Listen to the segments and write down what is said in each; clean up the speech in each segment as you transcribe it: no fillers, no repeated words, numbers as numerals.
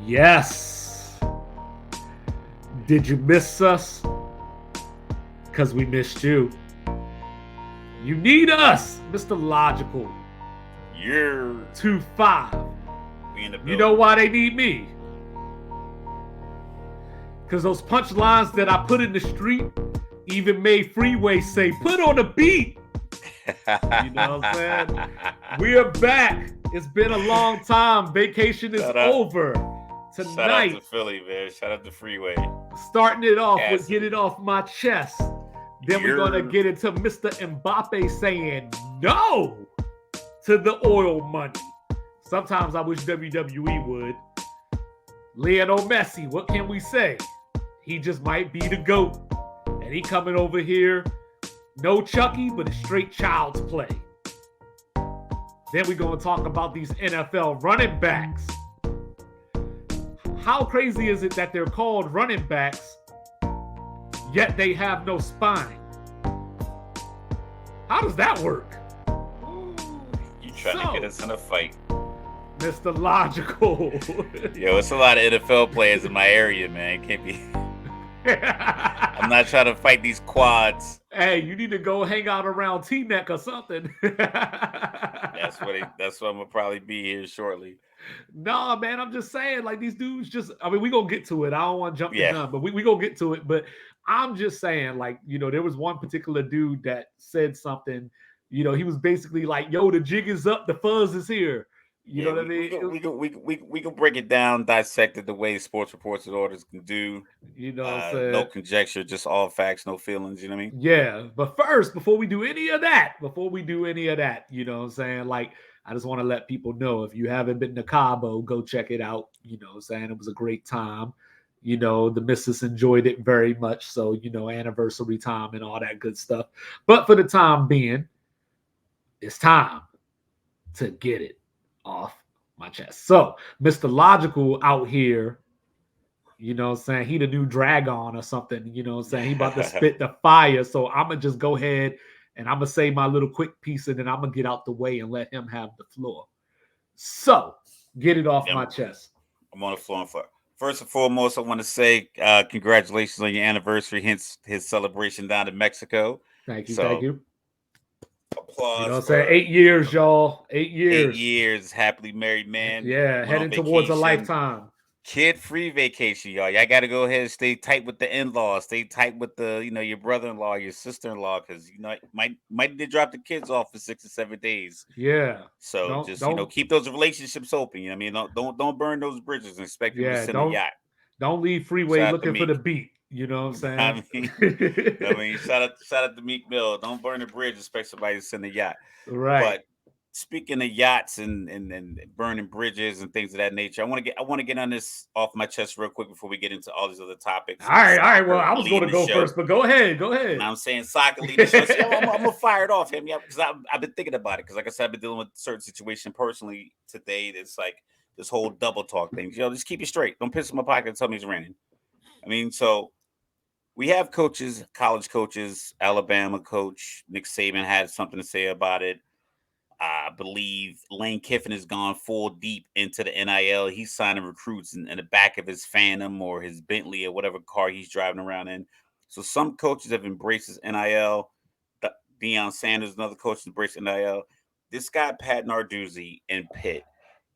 Yes. Did you miss us? Because we missed you. You need us, Mr. Logical. You're 2-5. we in the You know why they need me? Because those punchlines that I put in the street even made Freeway say, put on a beat. You know what I'm saying? We're back. It's been a long time. Vacation is over. Tonight. Shout out to Philly, man. Shout out to Freeway. Starting it off with Get It Off My Chest. Then we're going to get into Mr. Mbappe saying no to the oil money. Sometimes I wish WWE would. Lionel Messi, what can we say? He just might be the GOAT. And he coming over here, no Chucky, but it's straight child's play. Then we're going to talk about these NFL running backs. How crazy is it that they're called running backs, yet they have no spine? How does that work? You trying to get us in a fight. Mr. Logical. Yo, it's a lot of NFL players in my area, man. Can't be. I'm not trying to fight these quads. Hey, you need to go hang out around T-Neck or something. That's what I'm gonna probably be here shortly. Nah, man, I'm just saying, like, these dudes just, I mean, we gonna get to it. I don't want to jump the gun, but we gonna get to it. But I'm just saying, like, you know, there was one particular dude that said something, you know, he was basically like, yo, the jig is up, the fuzz is here. You know what I mean? We can break it down, dissect it the way sports reports and orders can do. You know what I'm saying? No conjecture, just all facts, no feelings, you know what I mean? Yeah. But first, before we do any of that, you know what I'm saying? Like, I just want to let people know, if you haven't been to Cabo, go check it out. You know what I'm saying? It was a great time. You know, the missus enjoyed it very much. So, you know, anniversary time and all that good stuff. But for the time being, it's time to get it off my chest. So, Mr. Logical out here, you know what I'm saying? He the new Dragon or something, you know what I'm saying? He about to spit the fire. So I'm going to just go ahead and I'm going to say my little quick piece and then I'm going to get out the way and let him have the floor. So, get it off my chest. I'm on the floor. First and foremost, I want to say congratulations on your anniversary, hence his celebration down in Mexico. Thank you, thank you. Applause. You know what I'm saying? 8 years, y'all. 8 years. 8 years, happily married man. Yeah, heading towards a lifetime. Kid-free vacation, y'all. Y'all got to go ahead and stay tight with the in-laws. Stay tight with the, you know, your brother-in-law, your sister-in-law, because you know might need to drop the kids off for 6 or 7 days. Yeah. So you know, keep those relationships open. You know what I mean? Don't burn those bridges and expect people to send a yacht. Don't leave Freeway looking for the beat. You know what I'm saying? I mean, shout out to Meek Mill. Don't burn the bridge, expect somebody to send a yacht. Right. But speaking of yachts and burning bridges and things of that nature, I want to get on this off my chest real quick before we get into all these other topics. All right. Well, I was going to go first, but go ahead. And I'm saying soccer leadership. So I'm gonna fire it off him, yeah, because I've been thinking about it. Because like I said, I've been dealing with a certain situation personally today. That's like this whole double talk thing. You know, just keep it straight. Don't piss in my pocket and tell me it's raining. I mean, so we have coaches, college coaches. Alabama coach Nick Saban had something to say about it. I believe Lane Kiffin has gone full deep into the NIL. He's signing recruits in the back of his Phantom or his Bentley or whatever car he's driving around in. So some coaches have embraced his NIL. Deion Sanders, another coach, embraced NIL. This guy, Pat Narduzzi in Pitt,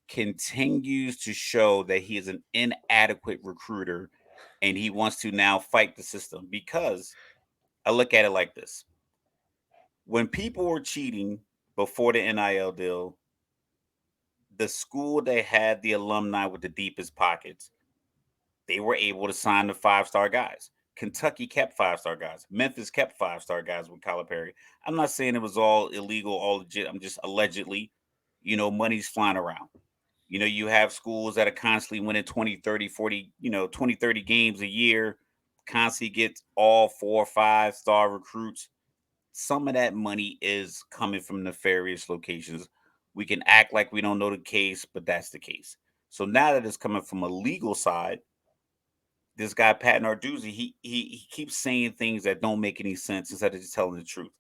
continues to show that he is an inadequate recruiter and he wants to now fight the system, because I look at it like this. When people were cheating before the NIL deal, the school that had the alumni with the deepest pockets, they were able to sign the 5-star guys. Kentucky kept 5-star guys. Memphis kept 5-star guys with Calipari. I'm not saying it was all illegal, all legit. I'm just allegedly, you know, money's flying around. You know, you have schools that are constantly winning 20, 30, 40, 20, 30 games a year, constantly get all 4 or 5-star recruits. Some of that money is coming from nefarious locations. We can act like we don't know the case, but that's the case. So now that it's coming from a legal side, this guy Pat Narduzzi, he keeps saying things that don't make any sense instead of just telling the truth.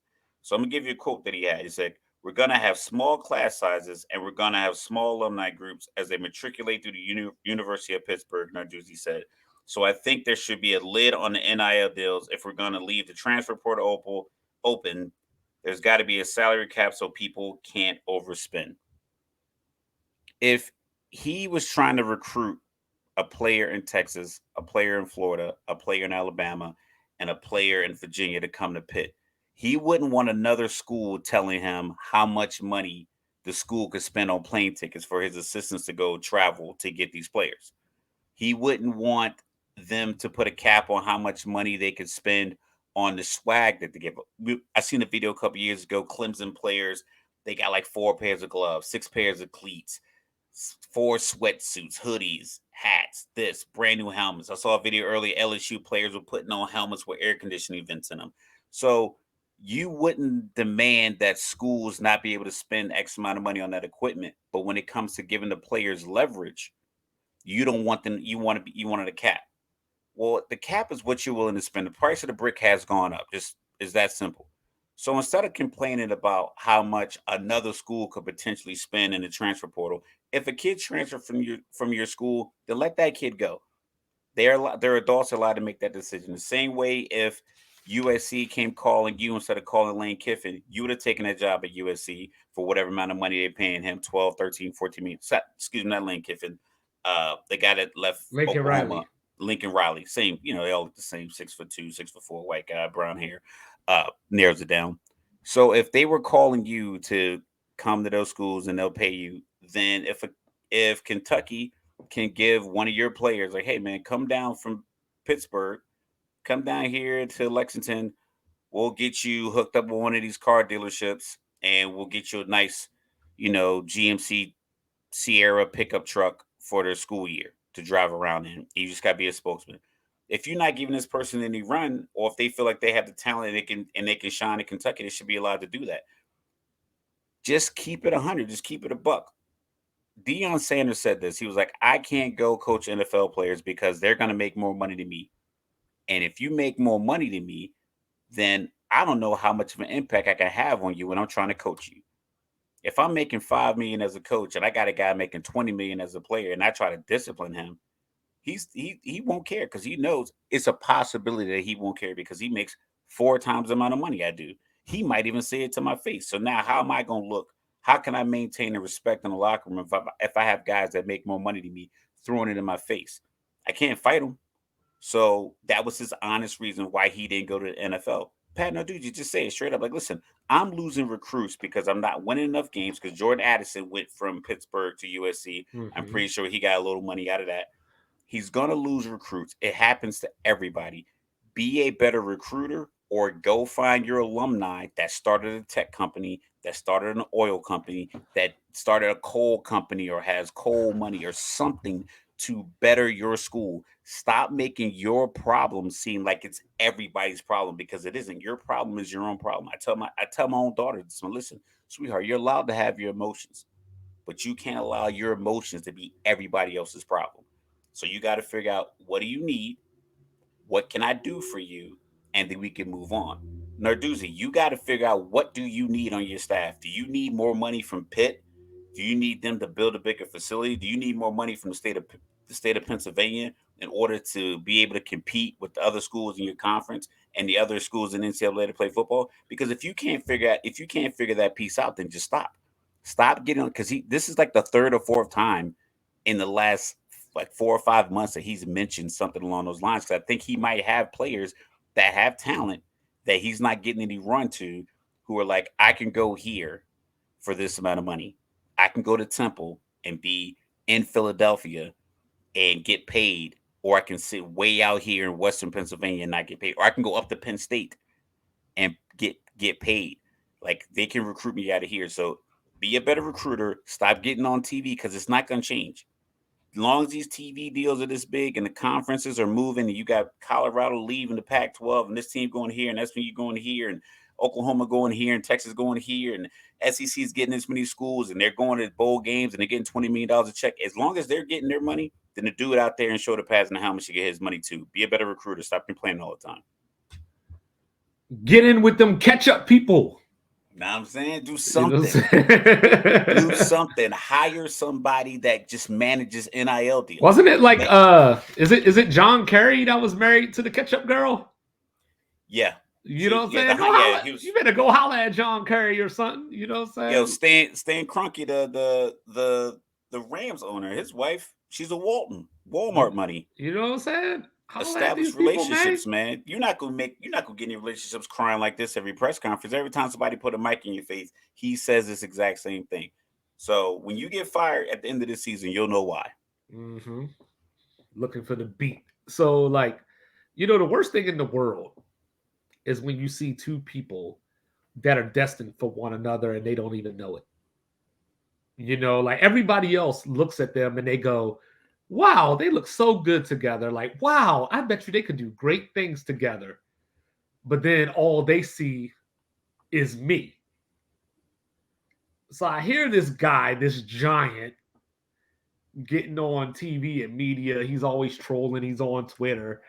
So I'm gonna give you a quote that he had. He said, We're going to have small class sizes, and we're going to have small alumni groups as they matriculate through the University of Pittsburgh, Narduzzi said. So I think there should be a lid on the NIL deals if we're going to leave the transfer portal open. There's got to be a salary cap so people can't overspend. If he was trying to recruit a player in Texas, a player in Florida, a player in Alabama, and a player in Virginia to come to Pitt, he wouldn't want another school telling him how much money the school could spend on plane tickets for his assistants to go travel to get these players. He wouldn't want them to put a cap on how much money they could spend on the swag that they give. I seen a video a couple years ago. Clemson players, they got like 4 pairs of gloves, 6 pairs of cleats, 4 sweatsuits, hoodies, hats, this brand new helmets. I saw a video earlier. LSU players were putting on helmets with air conditioning vents in them. So you wouldn't demand that schools not be able to spend X amount of money on that equipment, but when it comes to giving the players leverage, you don't want them. You wanted a cap. Well, the cap is what you're willing to spend. The price of the brick has gone up. Just is that simple. So instead of complaining about how much another school could potentially spend in the transfer portal, if a kid transfer from your school, then let that kid go. They're adults are allowed to make that decision. The same way if USC came calling you instead of calling Lane Kiffin, you would have taken that job at USC for whatever amount of money they're paying him, 12, 13, 14 million. Excuse me, not Lane Kiffin. The guy that left Lincoln Oklahoma, Riley. Lincoln Riley. Same, they all look the same, 6'2", 6'4", white guy, brown hair. Narrows it down. So if they were calling you to come to those schools and they'll pay you, then if Kentucky can give one of your players like, hey man, come down from Pittsburgh, come down here to Lexington, we'll get you hooked up with one of these car dealerships and we'll get you a nice, GMC Sierra pickup truck for their school year to drive around in. You just got to be a spokesman. If you're not giving this person any run, or if they feel like they have the talent and they can shine in Kentucky, they should be allowed to do that. Just keep it 100. Just keep it a buck. Deion Sanders said this. He was like, I can't go coach NFL players because they're going to make more money than me. And if you make more money than me, then I don't know how much of an impact I can have on you when I'm trying to coach you. If I'm making $5 million as a coach and I got a guy making $20 million as a player and I try to discipline him, he won't care because he knows it's a possibility that he won't care because he makes 4 times the amount of money I do. He might even say it to my face. So now how am I going to look? How can I maintain the respect in the locker room if I have guys that make more money than me throwing it in my face? I can't fight them. So that was his honest reason why he didn't go to the NFL. Pat Narduzzi just say it straight up, like, listen, I'm losing recruits because I'm not winning enough games because Jordan Addison went from Pittsburgh to USC. I'm Mm-hmm. pretty sure he got a little money out of that. He's going to lose recruits. It happens to everybody. Be a better recruiter or go find your alumni that started a tech company, that started an oil company, that started a coal company or has coal money or something to better your school. Stop making your problem seem like it's everybody's problem because it isn't. Your problem is your own problem. I tell my own daughter, listen, sweetheart, you're allowed to have your emotions, but you can't allow your emotions to be everybody else's problem. So you got to figure out what do you need, what can I do for you, and then we can move on. Narduzzi, you got to figure out what do you need on your staff. Do you need more money from Pitt? Do you need them to build a bigger facility? Do you need more money from the state of Pennsylvania in order to be able to compete with the other schools in your conference and the other schools in NCAA to play football? Because if you can't figure that piece out, then just stop. Stop getting on because this is like the third or fourth time in the last like 4 or 5 months that he's mentioned something along those lines. Because I think he might have players that have talent that he's not getting any run to, who are like, I can go here for this amount of money. I can go to Temple and be in Philadelphia and get paid, or I can sit way out here in Western Pennsylvania and not get paid, or I can go up to Penn State and get paid. Like they can recruit me out of here. So be a better recruiter. Stop getting on TV because it's not going to change. As long as these TV deals are this big and the conferences are moving, and you got Colorado leaving the Pac-12, and this team going here, and SMU going here, and Oklahoma going here, and Texas going here, and SEC is getting this many schools, and they're going to bowl games, and they're getting $20 million a check. As long as they're getting their money, then the dude out there and show the pads and how much you get his money too. Be a better recruiter. Stop complaining all the time. Get in with them catch up people. Now I'm saying, do You know something. what I'm Do saying? something. Hire somebody that just manages NIL deals. Wasn't it like is it John Kerry that was married to the ketchup girl? Yeah. You know what I'm saying? He was. You better go holler at John Kerry or something. You know what I'm Yo, saying? Stan Kroenke, the Rams owner, his wife, she's a Walmart You, money. you know what I'm saying? Holler at these Established people, man. relationships, man. You're not gonna get any relationships crying like this every press conference. Every time somebody put a mic in your face, he says this exact same thing. So when you get fired at the end of the season, you'll know why. Mm-hmm. Looking for the beat. So, like, the worst thing in the world is when you see two people that are destined for one another and they don't even know it. Like everybody else looks at them and they go, wow, they look so good together. Like, wow, I bet you they could do great things together. But then all they see is me. So I hear this guy, this giant, getting on TV and media. He's always trolling. He's on Twitter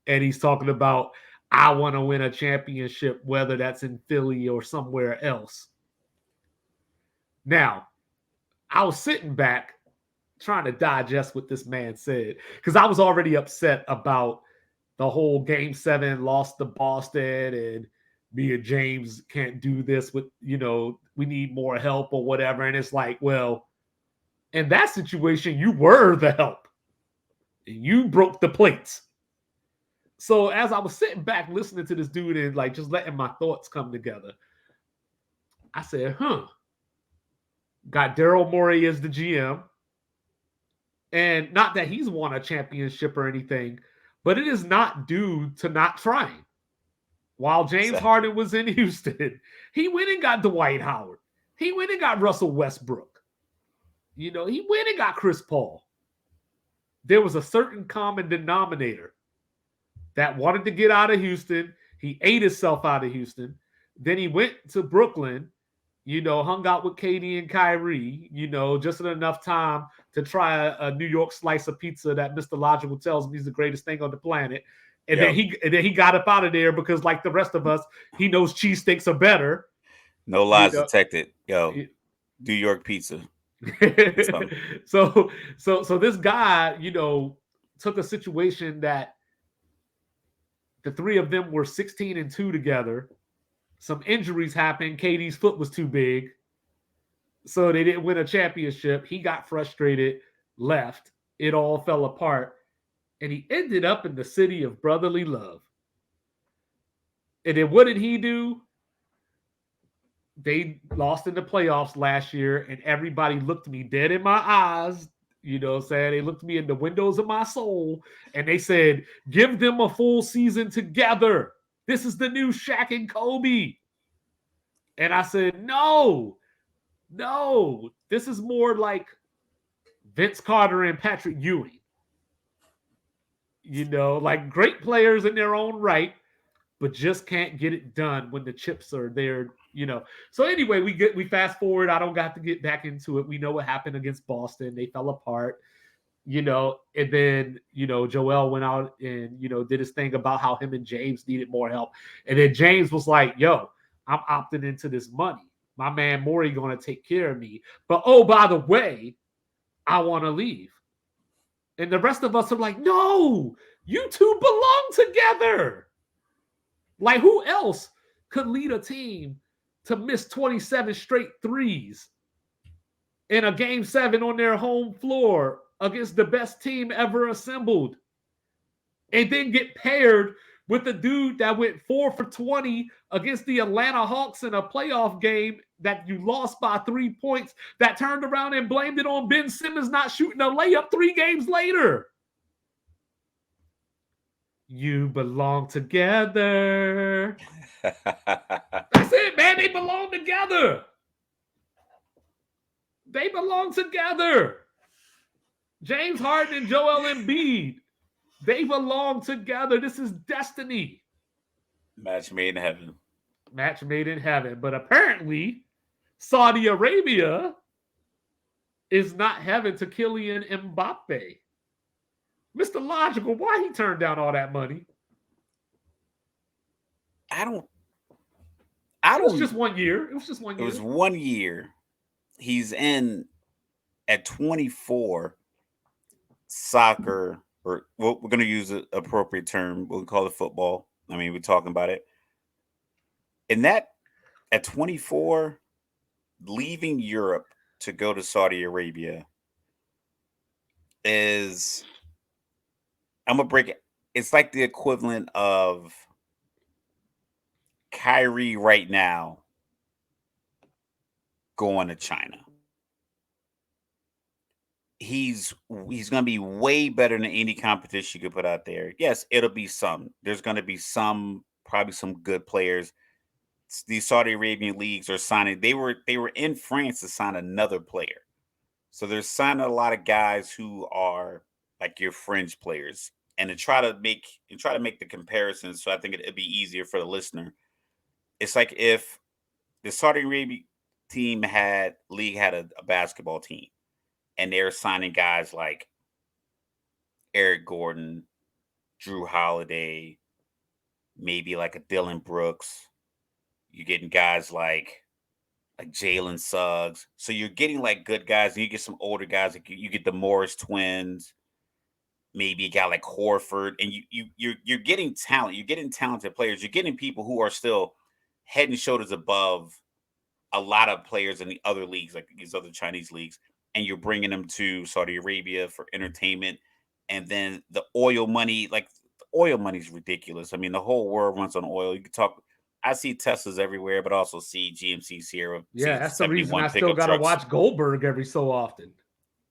and he's talking about, I want to win a championship, whether that's in Philly or somewhere else. Now, I was sitting back trying to digest what this man said because I was already upset about the whole Game 7 loss to Boston and me and James can't do this with, we need more help or whatever. And it's like, well, in that situation, you were the help. You broke the plates. So as I was sitting back listening to this dude and like just letting my thoughts come together, I said, got Daryl Morey as the GM. And not that he's won a championship or anything, but it is not due to not trying. While James Harden was in Houston, he went and got Dwight Howard. He went and got Russell Westbrook. He went and got Chris Paul. There was a certain common denominator that wanted to get out of Houston. He ate himself out of Houston. Then he went to Brooklyn, hung out with Katie and Kyrie, just enough time to try a New York slice of pizza that Mr. Logical tells me is the greatest thing on the planet. And then he got up out of there because, like the rest of us, he knows cheesesteaks are better. No lies detected. Yo, New York pizza. So this guy, took a situation that the three of them were 16-2 together. Some injuries happened. Katie's foot was too big. So they didn't win a championship. He got frustrated, left. It all fell apart. And he ended up in the city of brotherly love. And then what did he do? They lost in the playoffs last year, and everybody looked me dead in my eyes. They looked me in the windows of my soul, and they said, give them a full season together. This is the new Shaq and Kobe. And I said, no, this is more like Vince Carter and Patrick Ewing. Like great players in their own right, but just can't get it done when the chips are there. So anyway, we fast forward. I don't got to get back into it. We know what happened against Boston. They fell apart. And then Joel went out and did his thing about how him and James needed more help. And then James was like, yo, I'm opting into this money. My man Morey gonna take care of me. But oh, by the way, I want to leave. And the rest of us are like, no, you two belong together. Like, who else could lead a team to miss 27 straight threes in a Game 7 on their home floor against the best team ever assembled, and then get paired with the dude that went 4 for 20 against the Atlanta Hawks in a playoff game that you lost by 3 points, that turned around and blamed it on Ben Simmons not shooting a layup 3 games later? You belong together. That's it, man. They belong together. They belong together. James Harden and Joel Embiid, they belong together. This is destiny. Match made in heaven. Match made in heaven. But apparently, Saudi Arabia is not heaven to Kylian Mbappe. Mr. Logical, why he turned down all that money? I It was don't. just 1 year. It was just 1 It was year. 1 year. He's in at 24. Soccer, or well, we're going to use an appropriate term. We'll call it football. I mean, we're talking about it. And that at 24, leaving Europe to go to Saudi Arabia is, I'm gonna break it. It's like the equivalent of Kyrie right now going to China. He's he's gonna be way better than any competition you could put out there. Yes, it'll be some. There's gonna be some, probably some good players. These Saudi Arabian leagues are signing. They were in France to sign another player. So they're signing a lot of guys who are like your fringe players, and try to make the comparison. So I think it'd be easier for the listener. It's like if the Saudi Arabia league had a basketball team, and they're signing guys like Eric Gordon, Drew Holiday, maybe like a Dylan Brooks. You're getting guys like Jalen Suggs. So you're getting like good guys, and you get some older guys. Like you get the Morris twins, maybe a guy like Horford, and you're getting talent. You're getting talented players. You're getting people who are still head and shoulders above a lot of players in the other leagues, like these other Chinese leagues, and you're bringing them to Saudi Arabia for entertainment. And then the oil money, like the oil money is ridiculous. I mean, the whole world runs on oil. You can talk. I see Teslas everywhere, but also see GMC Sierra, Yeah, see that's the reason 71 I still pickup gotta trucks. watch Goldberg every so often.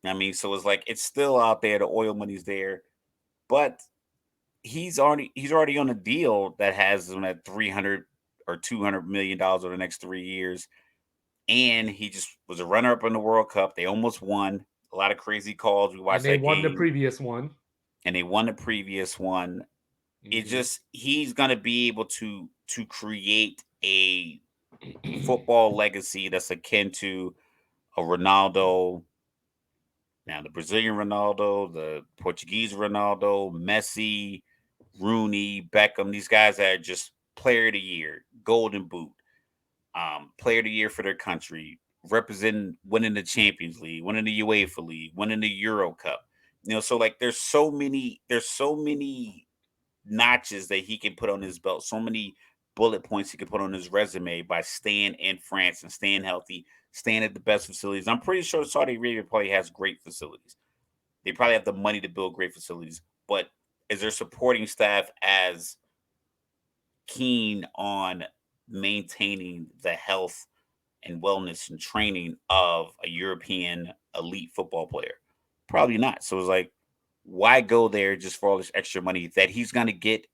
I mean, so it's like it's still out there. The oil money's there, but he's already on a deal that has him at 300 or $200 million over the next 3 years, and he just was a runner up in the World Cup. They almost won. A lot of crazy calls. We And watched they that won the game, previous one. and they won the previous one. It Mm-hmm. just he's gonna be able to create a football legacy that's akin to a Ronaldo, now the Brazilian Ronaldo, the Portuguese Ronaldo, Messi, Rooney, Beckham. These guys that are just player of the year, Golden Boot, player of the year for their country, representing, winning the Champions League, winning the UEFA League, winning the Euro Cup. So like there's so many notches that he can put on his belt, so many bullet points he can put on his resume by staying in France and staying healthy, staying at the best facilities. I'm pretty sure Saudi Arabia probably has great facilities. They probably have the money to build great facilities, but is their supporting staff as keen on maintaining the health and wellness and training of a European elite football player? Probably not. So it's like, why go there just for all this extra money that he's going to get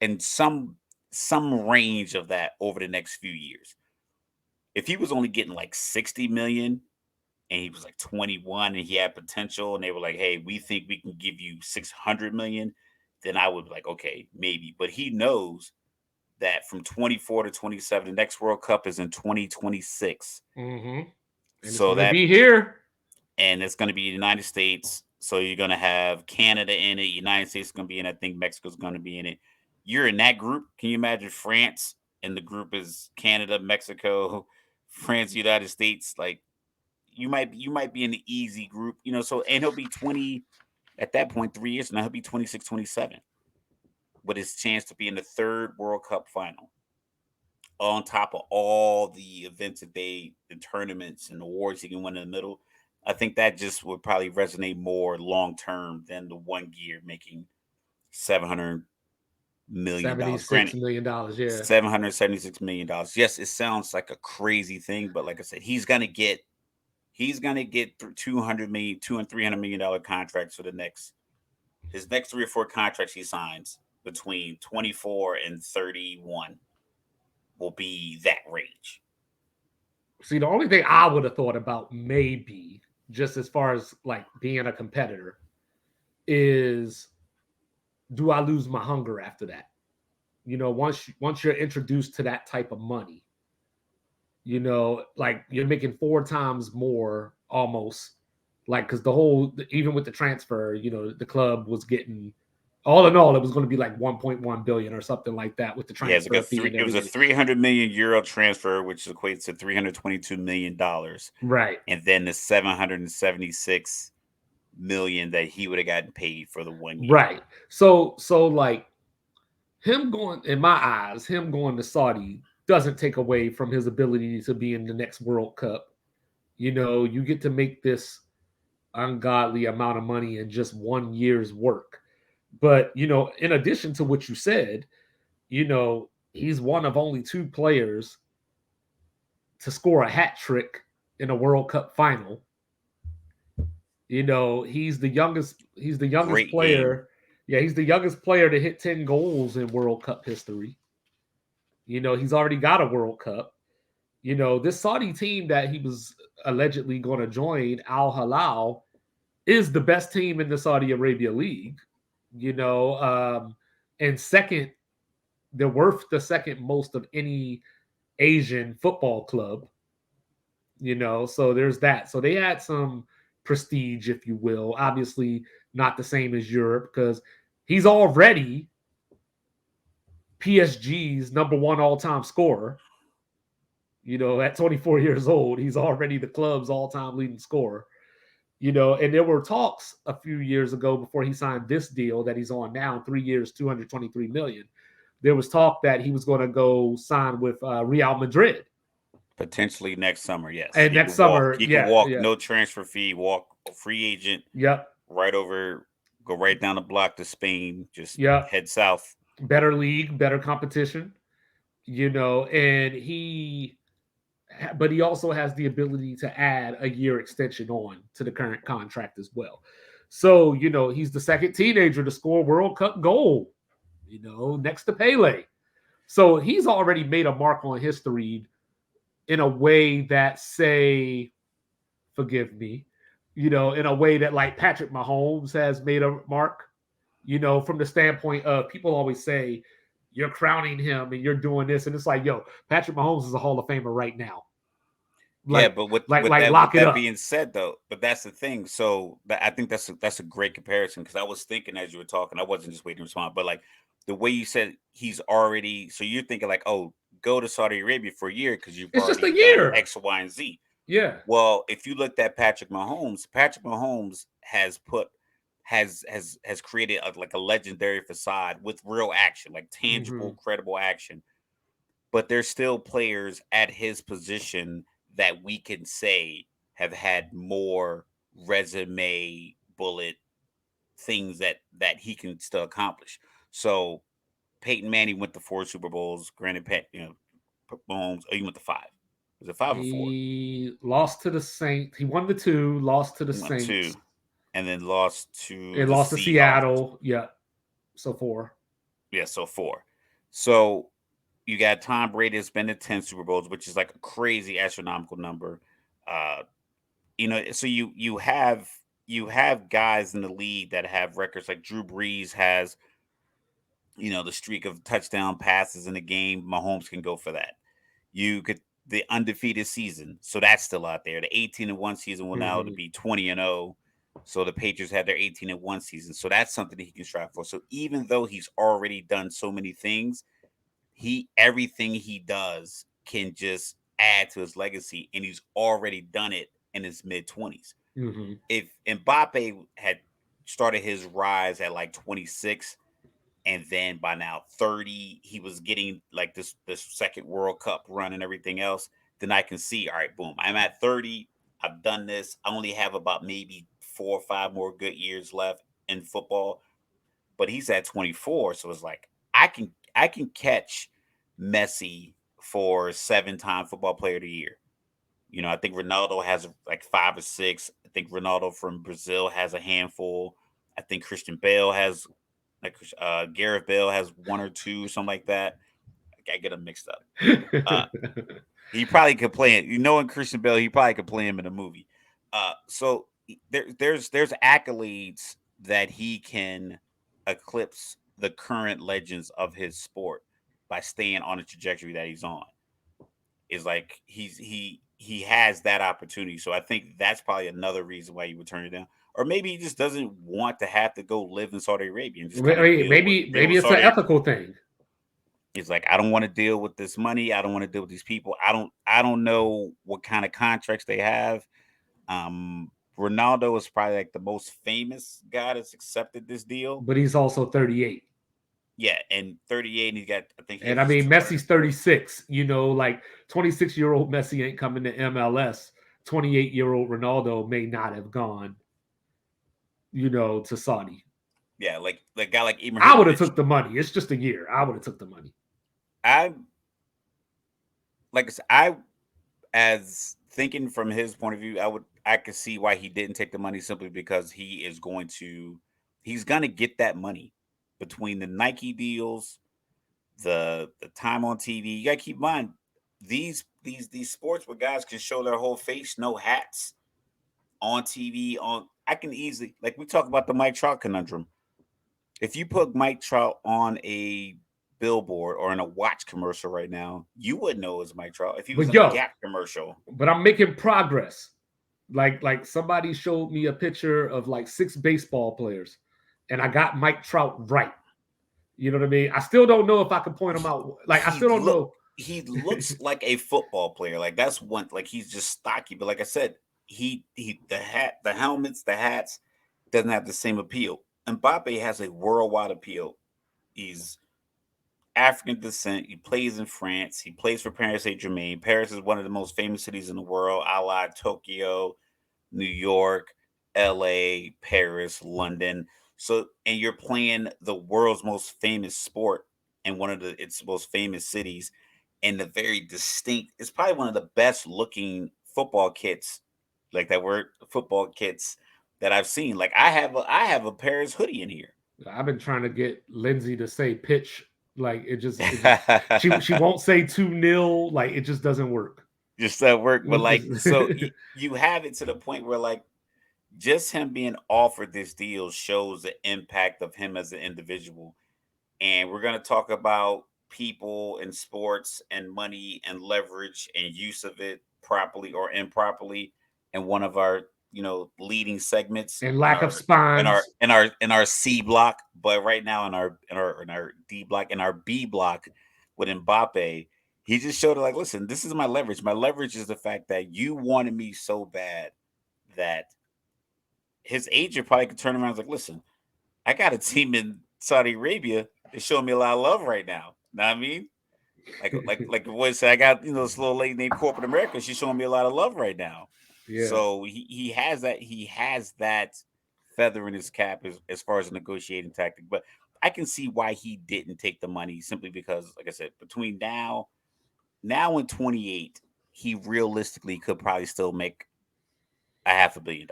in some range of that over the next few years? If he was only getting like 60 million and he was like 21 and he had potential, and they were like, "Hey, we think we can give you 600 million," then I would be like, "Okay, maybe." But he knows that from 24 to 27, the next World Cup is in 2026. Mm-hmm. And it's So gonna that, be here. and it's going to be United States. So you're going to have Canada in it. United States is going to be in it. I think Mexico's going to be in it. You're in that group. Can you imagine France? And the group is Canada, Mexico, France, United States. Like you might be in the easy group. So, and he'll be 20 at that point. 3 years from now, he'll be 26, 27, with his chance to be in the third World Cup final, on top of all the events that the tournaments and awards he can win in the middle. I think that just would probably resonate more long term than the 1 year making $700 million. $76 Granted, million. Yeah. $776 million. Yes, it sounds like a crazy thing, but like I said, he's gonna get through 200 million, $200 and $300 million contracts for his next 3 or 4 contracts he signs between 24 and 31 will be that range. See, the only thing I would have thought about, maybe just as far as like being a competitor, is, do I lose my hunger after that? Once you're introduced to that type of money, like you're making 4 times more almost, like, because even with the transfer, the club was getting All in all, it was going to be like 1.1 billion or something like that with the Yeah, it's like transfer fee and it was a everything. 300 million euro transfer, which equates to 322 million dollars, Right. and then the 776 million that he would have gotten paid for the 1 year. Right. So like him going, in my eyes, him going to Saudi doesn't take away from his ability to be in the next World Cup. You get to make this ungodly amount of money in just 1 year's work. But, in addition to what you said, he's one of only two players to score a hat trick in a World Cup final. He's the youngest. He's the youngest Great game. player. Yeah, he's the youngest player to hit 10 goals in World Cup history. He's already got a World Cup. This Saudi team that he was allegedly going to join, Al Hilal, is the best team in the Saudi Arabia League. And second, they're worth the second most of any Asian football club. So there's that. So they had some prestige, if you will. Obviously, not the same as Europe because he's already PSG's number one all-time scorer. At 24 years old, he's already the club's all-time leading scorer. And there were talks a few years ago before he signed this deal that he's on now, 3 years, 223 million. There was talk that he was going to go sign with Real Madrid. Potentially next summer, yes. And next summer, He could yeah, walk, yeah, no transfer fee, walk a free agent yep, right over, go right down the block to Spain, just yep. head south. Better league, better competition, and but he also has the ability to add a year extension on to the current contract as well. So, he's the second teenager to score a World Cup goal, next to Pele. So he's already made a mark on history in a way that, say, forgive me, in a way that like Patrick Mahomes has made a mark, from the standpoint of people always say, you're crowning him and you're doing this. And it's like, yo, Patrick Mahomes is a Hall of Famer right now. Yeah, Like, but with lock it that up. being said, though, but that's the thing. So I think that's a great comparison because I was thinking as you were talking, I wasn't just waiting to respond, but like the way you said he's already. So you're thinking like, oh, go to Saudi Arabia for a year because you've It's just a already done year. X, Y, and Z. Yeah. Well, if you looked at Patrick Mahomes has created like a legendary facade with real action, like Mm-hmm. tangible, credible action. But there's still players at his position that we can say have had more resume bullet things that he can still accomplish. So Peyton Manning went to 4 Super Bowls. Granted, Mahomes, he went to 5. Was it 5 or 4? He lost to the Saints. He won the two, lost to the He went Saints, 2, and then lost to and the lost to Seahawks. Seattle. Yeah. So 4. Yeah, so 4. So you got Tom Brady has been to 10 Super Bowls, which is like a crazy astronomical number. Uh, so you have guys in the league that have records like Drew Brees has, the streak of touchdown passes in the game. Mahomes can go for that. You could the undefeated season, so that's still out there. The 18-1 season will now to Mm-hmm. be 20-0. So the Patriots had their 18-1 season, so that's something that he can strive for. So even though he's already done so many things, everything he does can just add to his legacy, and he's already done it in his mid-20s. Mm-hmm. If Mbappe had started his rise at like 26, and then by now 30 he was getting like this second World Cup run and everything else, then I can see, all right, boom, I'm at 30, I've done this, I only have about maybe 4 or 5 more good years left in football. But he's at 24, so it's like I can catch Messi for 7-time football player of the year. I think Ronaldo has like 5 or 6. I think Ronaldo from Brazil has a handful. I think Christian Bale has like Gareth Bale has 1 or 2, something like that. I get them mixed up. Uh, he probably could play it. In Christian Bale, he probably could play him in a movie. So there's accolades that he can eclipse the current legends of his sport by staying on the trajectory that he's on. Is like he he has that opportunity. So I think that's probably another reason why he would turn it down. Or maybe he just doesn't want to have to go live in Saudi Arabia and just kind of Maybe it's an ethical thing. He's like, I don't want to deal with this money. I don't want to deal with these people. I don't know what kind of contracts they have. Ronaldo is probably like the most famous guy that's accepted this deal. But he's also 38. Yeah, and 38, and he got, I think, and I mean, Messi's 36. You know, like 26-year-old Messi ain't coming to MLS. 28-year-old Ronaldo may not have gone, you know, to Saudi. Yeah, like a guy like Ibrahimovic. I would have took the money. It's just a year. I would have took the money. As thinking from his point of view, I could see why he didn't take the money, simply because he's gonna get that money between the Nike deals, the time on TV. You gotta keep in mind these sports where guys can show their whole face, no hats, on TV. I can easily, like we talk about the Mike Trout conundrum. If you put Mike Trout on a billboard or in a watch commercial right now, you wouldn't know it was Mike Trout if he was in a Gap commercial. But I'm making progress. Like somebody showed me a picture of like 6 baseball players, and I got Mike Trout right. You know what I mean? I still don't know if I can point him out. Like, I still don't know. He looks like a football player. Like, that's one. Like, he's just stocky. But like I said, the helmets, the hats doesn't have the same appeal. Mbappe has a worldwide appeal. He's African descent. He plays in France. He plays for Paris Saint-Germain. Paris is one of the most famous cities in the world, a la Tokyo, New York, LA, Paris, London. So, and you're playing the world's most famous sport in one of its most famous cities, and the very distinct. It's probably one of the best looking football kits, like that word football kits that I've seen. Like I have a Paris hoodie in here. I've been trying to get Lindsay to say pitch. Like it just she won't say 2-0. Like it just doesn't work. Just that work, but like so you have it to the point where like just him being offered this deal shows the impact of him as an individual. And we're going to talk about people in sports and money and leverage and use of it properly or improperly in one of our, leading segments, and lack of spines in our C block. But right now in our D block, in our B block with Mbappe, he just showed it like, listen, this is my leverage. My leverage is the fact that you wanted me so bad that his agent probably could turn around and like, listen, I got a team in Saudi Arabia that's showing me a lot of love right now. Know what I mean? Like the boy said, I got this little lady named Corporate America. She's showing me a lot of love right now. Yeah. So he has that feather in his cap as far as a negotiating tactic. But I can see why he didn't take the money, simply because, like I said, between now and 28, he realistically could probably still make $500 million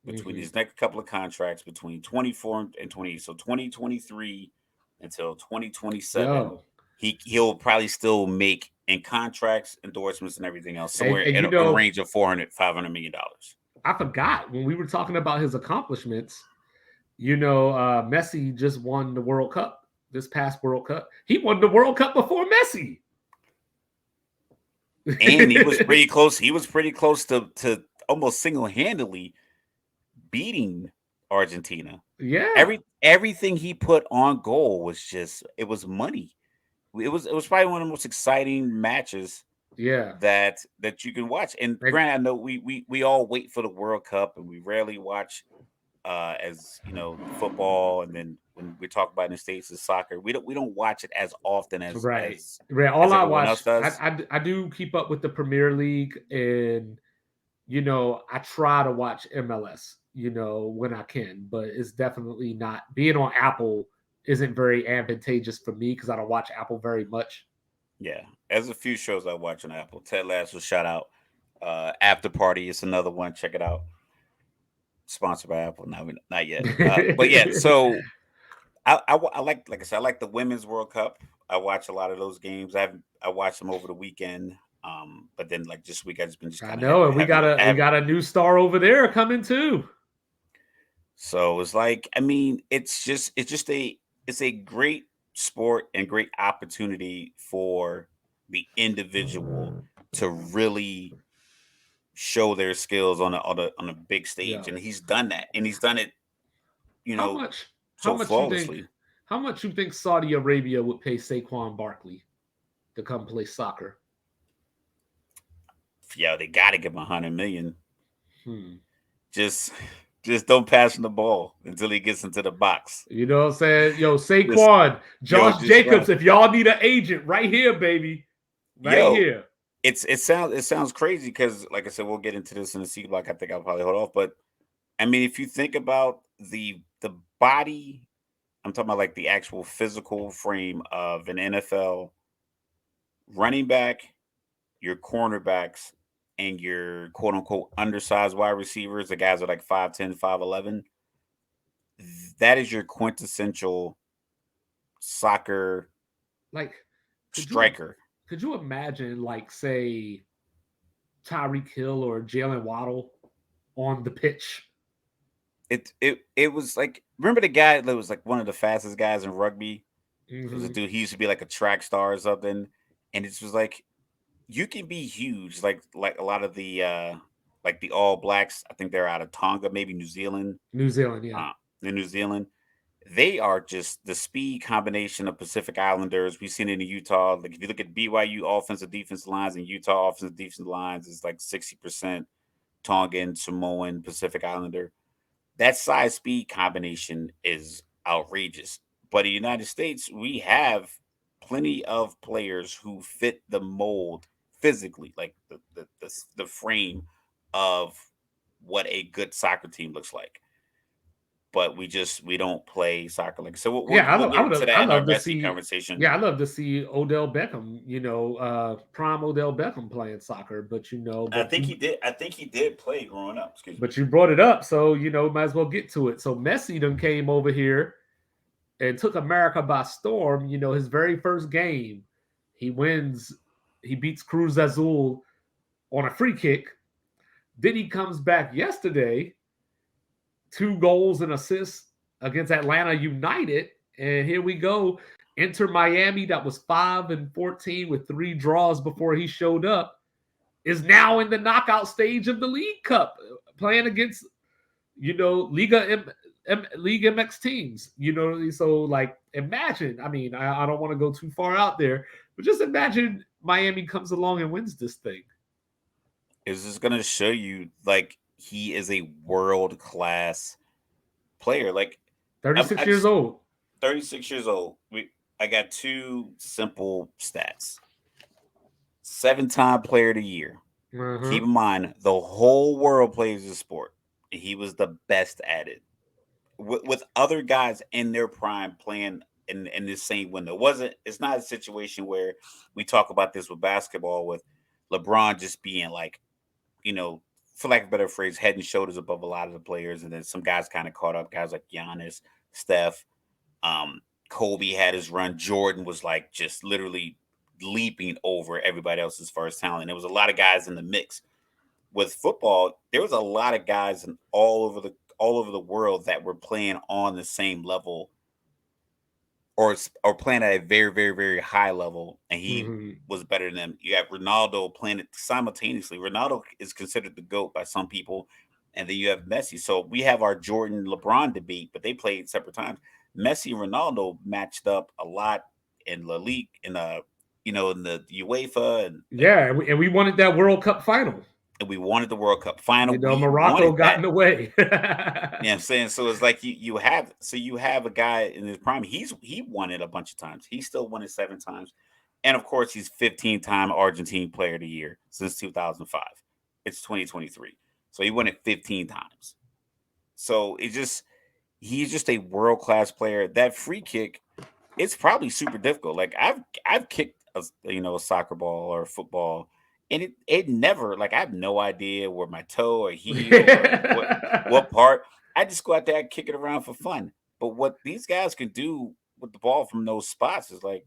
between his next couple of contracts between 24 and 28. So 2023 until 2027, he'll probably still make, in contracts, endorsements, and everything else, somewhere in a range of $500 million. I forgot when we were talking about his accomplishments. Messi just won the World Cup. This past World Cup, he won the World Cup before Messi, and he was pretty close. He was pretty close to almost single-handedly beating Argentina. Yeah. Everything he put on goal was it was money. It was probably one of the most exciting matches. Yeah. That you can watch. And granted, I know we all wait for the World Cup, and we rarely watch as football, and then when we talk about in the States is soccer. We don't watch it as often as right. All as I watch, I do keep up with the Premier League, and I try to watch MLS, when I can, but it's definitely not, being on Apple isn't very advantageous for me because I don't watch Apple very much. Yeah, there's a few shows I watch on Apple. Ted Lasso, shout out. After Party is another one. Check it out. Sponsored by Apple. No, not yet. But yeah, so I like I said, I like the Women's World Cup. I watch a lot of those games. I watched them over the weekend. But then like this week, I've just been I know, and we got a new star over there coming too. So it's like, I mean, it's a great sport and great opportunity for the individual to really show their skills on a big stage, Yeah. and he's done that, and he's done it, How much? How so much you think? flawlessly. How much you think Saudi Arabia would pay Saquon Barkley to come play soccer? Yeah, they got to give him 100 million. Hmm. Just, just don't pass him the ball until he gets into the box. You know what I'm saying? Yo, Just, Saquon, yo, Josh just Jacobs, if y'all need an agent, right here, baby. Right yo, here. it sounds crazy because, like I said, we'll get into this in the C block. I think I'll probably hold off, but I mean, if you think about the body, I'm talking about like the actual physical frame of an NFL running back, your cornerbacks, and your quote unquote undersized wide receivers, the guys are like 5'10", 5'11". That is your quintessential soccer Like, could you striker. could you imagine, like, say, Tyreek Hill or Jalen Waddle on the pitch? It was like, remember the guy that was like one of the fastest guys in rugby? It was a Hmm. dude. He used to be like a track star or something, and it was like you can be huge, like a lot of the like the All Blacks. I think they're out of Tonga, maybe New Zealand. New Zealand, yeah. In New Zealand, they are just the speed combination of Pacific Islanders. We've seen it in Utah. Like if you look at BYU offensive defensive lines and Utah offensive defensive lines, is like 60% Tongan, Samoan, Pacific Islander. That size speed combination is outrageous. But in the United States, we have plenty of players who fit the mold physically, like the frame of what a good soccer team looks like. But we don't play soccer like so. Yeah, We'll get into I that in our love to Messi see. conversation. Yeah, I love to see Odell Beckham. Prime Odell Beckham playing soccer. I think he did. I think he did play growing up. Excuse me. But you brought it up, so might as well get to it. So Messi then came over here and took America by storm. His very first game, he wins. He beats Cruz Azul on a free kick. Then he comes back yesterday, 2 goals and assists against Atlanta United. And here we go. Enter Miami, that was 5-14 with 3 draws before he showed up, is now in the knockout stage of the League Cup, playing against, League MX teams. So like imagine, I mean, I don't want to go too far out there, but just imagine Miami comes along and wins this thing. Is this going to show you like he is a world class player? Like I 36 years just old. 36 years old. I got two simple stats. 7-time player of the year. Uh-huh. Keep in mind, the whole world plays this sport. And he was the best at it. With other guys in their prime playing in this same window. It's not a situation where we talk about this with basketball with LeBron just being like, for lack of a better phrase, head and shoulders above a lot of the players, and then some guys kind of caught up. Guys like Giannis, Steph, um, Kobe had his run. Jordan was like just literally leaping over everybody else as far as talent. There was a lot of guys in the mix. With football, there was a lot of guys in all over the world that were playing on the same level or playing at a very, very, very high level, and he Mm-hmm. was better than them. You have Ronaldo playing it simultaneously. Ronaldo is considered the GOAT by some people, and then you have Messi. So we have our Jordan LeBron debate, but they played separate times. Messi and Ronaldo matched up a lot in La Ligue, in the UEFA, Yeah, and we wanted that World Cup final. and we wanted the World Cup final. We Morocco wanted got in that. the way. You know what I'm saying? So it's like you have a guy in his prime. He won it a bunch of times. He still won it 7 times. And of course, he's 15-time Argentine player of the year since 2005. It's 2023. So he won it 15 times. So he's just a world-class player. That free kick, it's probably super difficult. Like I've kicked a soccer ball or a football, and it never, like, I have no idea where my toe or heel or what part. I just go out there and kick it around for fun. But what these guys can do with the ball from those spots is like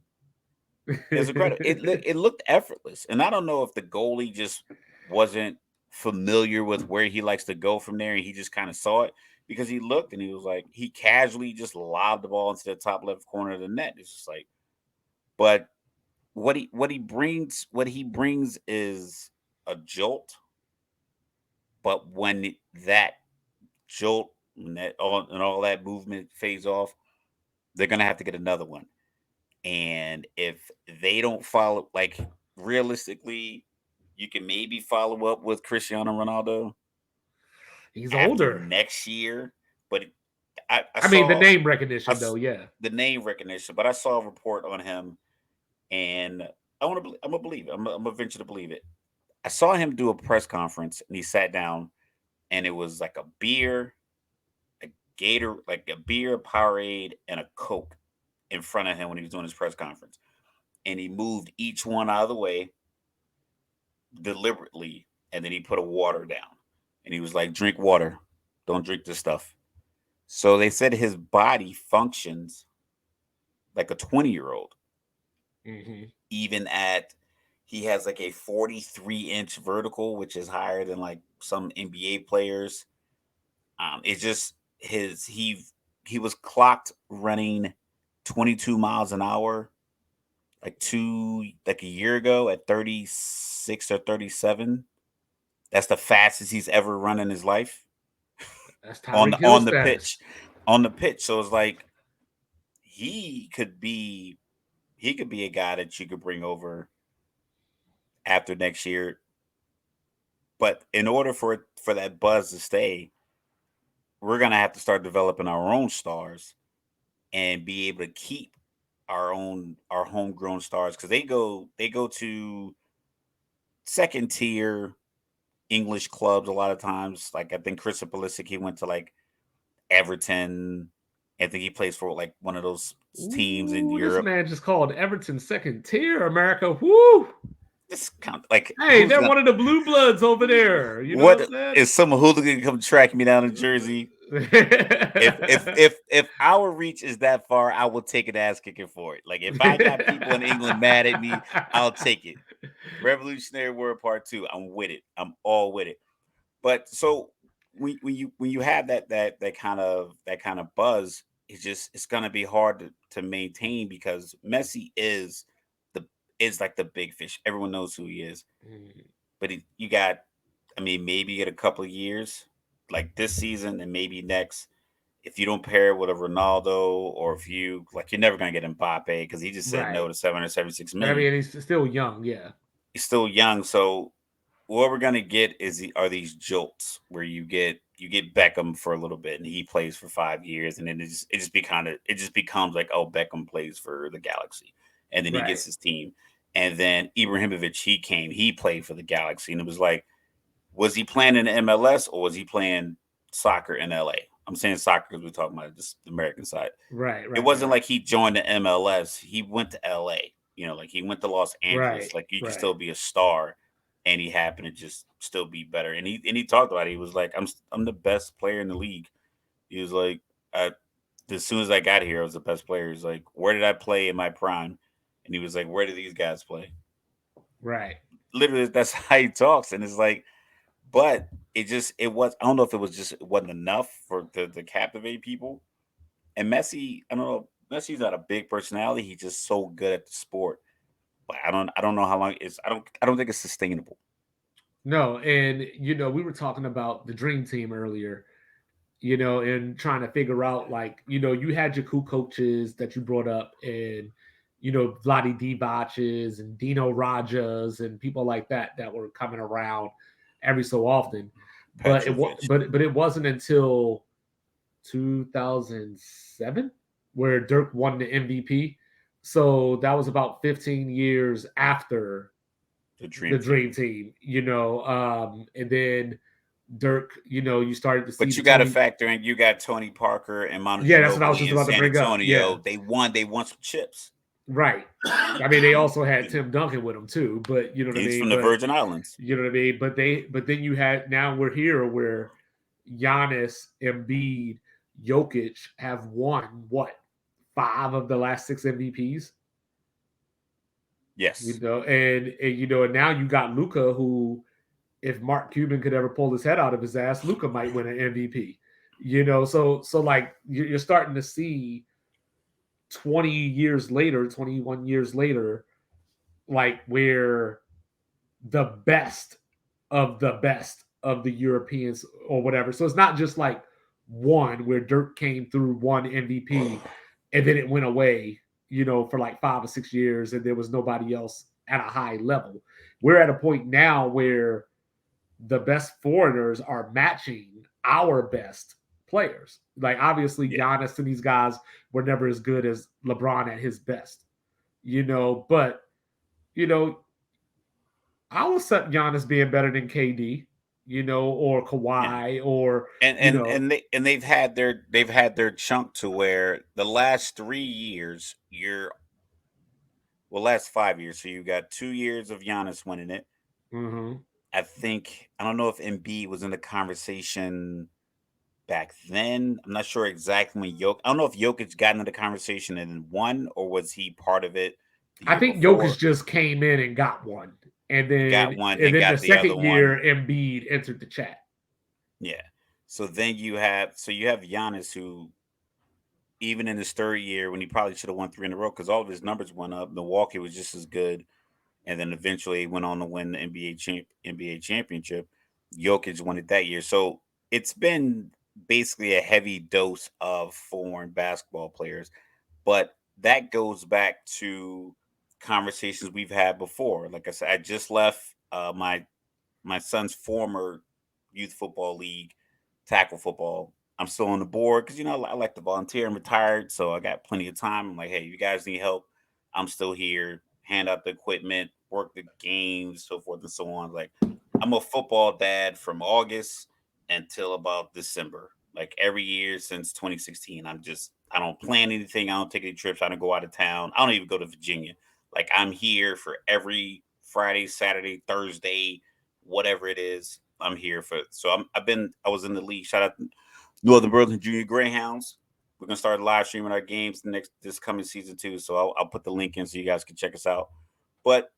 it's incredible. It looked effortless, and I don't know if the goalie just wasn't familiar with where he likes to go from there, and he just kind of saw it because he looked and he was like he casually just lobbed the ball into the top left corner of the net. It's just like, but what he brings is a jolt, But when that jolt and all that movement fades off, they're gonna have to get another one. And if they don't follow, like realistically, you can maybe follow up with Cristiano Ronaldo He's after older. next year. But I I mean, the saw name recognition, though, yeah. the name recognition, but I saw a report on him, and I'm gonna believe it. I'm gonna venture to believe it. I saw him do a press conference, and he sat down, and it was like a beer, a Gator, like a beer, a Powerade, and a Coke in front of him when he was doing his press conference, and he moved each one out of the way deliberately, and then he put a water down, and he was like, "Drink water, don't drink this stuff." So they said his body functions like a 20-year-old, Mm-hmm. even at he has like a 43-inch vertical, which is higher than like some NBA players. It's just he was clocked running 22 miles an hour like a year ago at 36 or 37. That's the fastest he's ever run in his life That's on Tyreek the Hill status. pitch. So it's like he could be he could be a guy that you could bring over after next year. But in order for that buzz to stay, we're gonna have to start developing our own stars and be able to keep our homegrown stars because they go to second tier English clubs a lot of times. Like I think Chris Pulisic, he went to like Everton. I think he plays for like one of those teams in Ooh, this Europe. man just called Everton second tier America. Woo! This kind of like Hey, who's they're gonna one of the blue bloods over there. You know what what I'm is some hooligan come track me down in Jersey? saying? If our reach is that far, I will take an ass kicking for it. Like if I got people in England mad at me, I'll take it. Revolutionary Word Part Two. I'm with it. I'm all with it. But so when you have that kind of buzz, it's gonna be hard to maintain because Messi the is like the big fish. Everyone knows who he is. But you got, I mean, maybe you get a couple of years like this season and maybe next. If you don't pair it with a Ronaldo, or if you like, you're never gonna get Mbappe because he just said no Right. to 776 I million. mean, he's still young. Yeah. He's still young, so what we're gonna get are these jolts where you get Beckham for a little bit and he plays for 5 years, and then it just becomes like, oh, Beckham plays for the Galaxy, and then he Right. gets his team, and then Ibrahimovic, he played for the Galaxy, and it was like, was he playing in the MLS or was he playing soccer in LA? I'm saying soccer because we're talking about just the American side. Right. It Right. wasn't Right. like he joined the MLS. He went to LA. You know, like he went to Los Right. Angeles. Like you could Right. still be a star, and he happened to just still be better. And he talked about it. He was like, I'm the best player in the league. He was like, I, as soon as I got here, I was the best player. He's like, where did I play in my prime? And he was like, where do these guys play? Right. Literally, that's how he talks. And it's like, but it was, I don't know if it wasn't enough to captivate people. And Messi, I don't know, Messi's not a big personality. He's just so good at the sport. But I don't know how long it's I don't think it's sustainable. No, and we were talking about the dream team earlier. And trying to figure out, like, you had your cool coaches that you brought up, and Vladi Divac's and Dino Rajas and people like that were coming around every so often. But Petrovic. but it wasn't until 2007 where Dirk won the MVP. So that was about 15 years after The the dream dream team. team, and then Dirk, you started to see But the you got to Tony. factor in you got Tony Parker and Manu Yeah, that's what I was just Ginobili in about to San bring up. Yeah, Antonio. They won some chips. right. I mean, they also had Tim Duncan with them too, but you know what I He's mean. from the But Virgin Islands. you know what I mean. But then you had, now we're here where Giannis, Embiid, Jokic have won what, 5 of the last 6 MVPs. Yes. And now you got Luca, who, if Mark Cuban could ever pull his head out of his ass, Luca might win an MVP. So like you're starting to see 20 years later, 21 years later, like where the best of the best of the Europeans or whatever. So it's not just like one where Dirk came through one MVP and then it went away, for like 5 or 6 years and there was nobody else at a high level. We're at a point now where the best foreigners are matching our best players. Like obviously Yeah. Giannis and these guys were never as good as LeBron at his best, but you know, I'll accept Giannis being better than KD, or Yeah. Kawhi, or And you and know, and they and they've had their chunk to where the last 3 years, last 5 years. So you got 2 years of Giannis winning it. mm-hmm. I don't know if Embiid was in the conversation back then. I'm not sure exactly when I don't know if Jokic got into the conversation and then won, or was he part of it the I year think Jokic before? just came in and got one, and Got then one and and then the got the other second year one. Embiid entered the chat. Yeah. So you have Giannis, who even in his third year, when he probably should have won three in a row because all of his numbers went up. Milwaukee was just as good, and then eventually went on to win the NBA championship. Jokic won it that year, so it's been basically a heavy dose of foreign basketball players. But that goes back to conversations we've had before. Like I said, I just left my son's former youth football league, tackle football. I'm still on the board because I like to volunteer. I'm retired, so I got plenty of time. I'm like, hey, you guys need help? I'm still here. Hand out the equipment, work the games, so forth and so on. Like, I'm a football dad from August until about December. Like every year since 2016, I don't plan anything. I don't take any trips. I don't go out of town. I don't even go to Virginia. Like I'm here for every Friday, Saturday, Thursday, whatever it is. I'm here for. So I was in the league. Shout out to Northern Burlington Junior Greyhounds. We're gonna start live streaming our games this coming season too. So I'll put the link in so you guys can check us out. But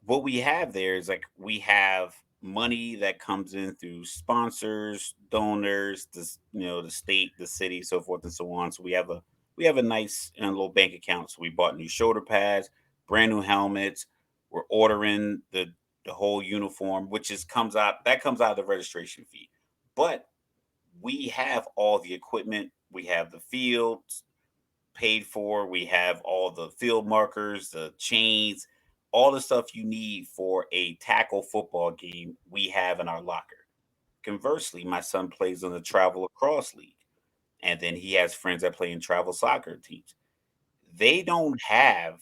what we have there is like we have money that comes in through sponsors, donors, the state, the city, so forth and so on. So we have a nice little bank account. So we bought new shoulder pads, brand new helmets. We're ordering the whole uniform, which is comes out of the registration fee. But we have all the equipment. We have the fields paid for. We have all the field markers, the chains, all the stuff you need for a tackle football game. We have in our locker. Conversely, my son plays in the travel lacrosse league, and then he has friends that play in travel soccer teams. They don't have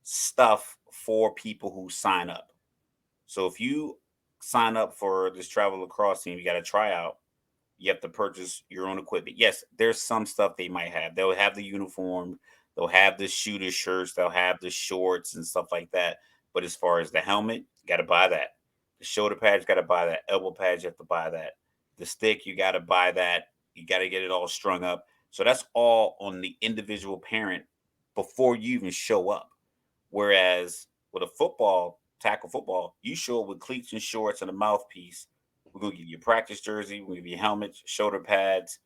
stuff for people who sign up. So if you sign up for this travel lacrosse team, you got to try out. You have to purchase your own equipment. Yes, there's some stuff they might have. They'll have the uniform, they'll have the shooter shirts, they'll have the shorts and stuff like that. But as far as the helmet, you got to buy that. The shoulder pads, you got to buy that. Elbow pads, you have to buy that. The stick, you got to buy that. You got to get it all strung up. So that's all on the individual parent before you even show up. Whereas with a tackle football, you show up with cleats and shorts and a mouthpiece. We're gonna give you a practice jersey, we're gonna give you helmets, shoulder pads,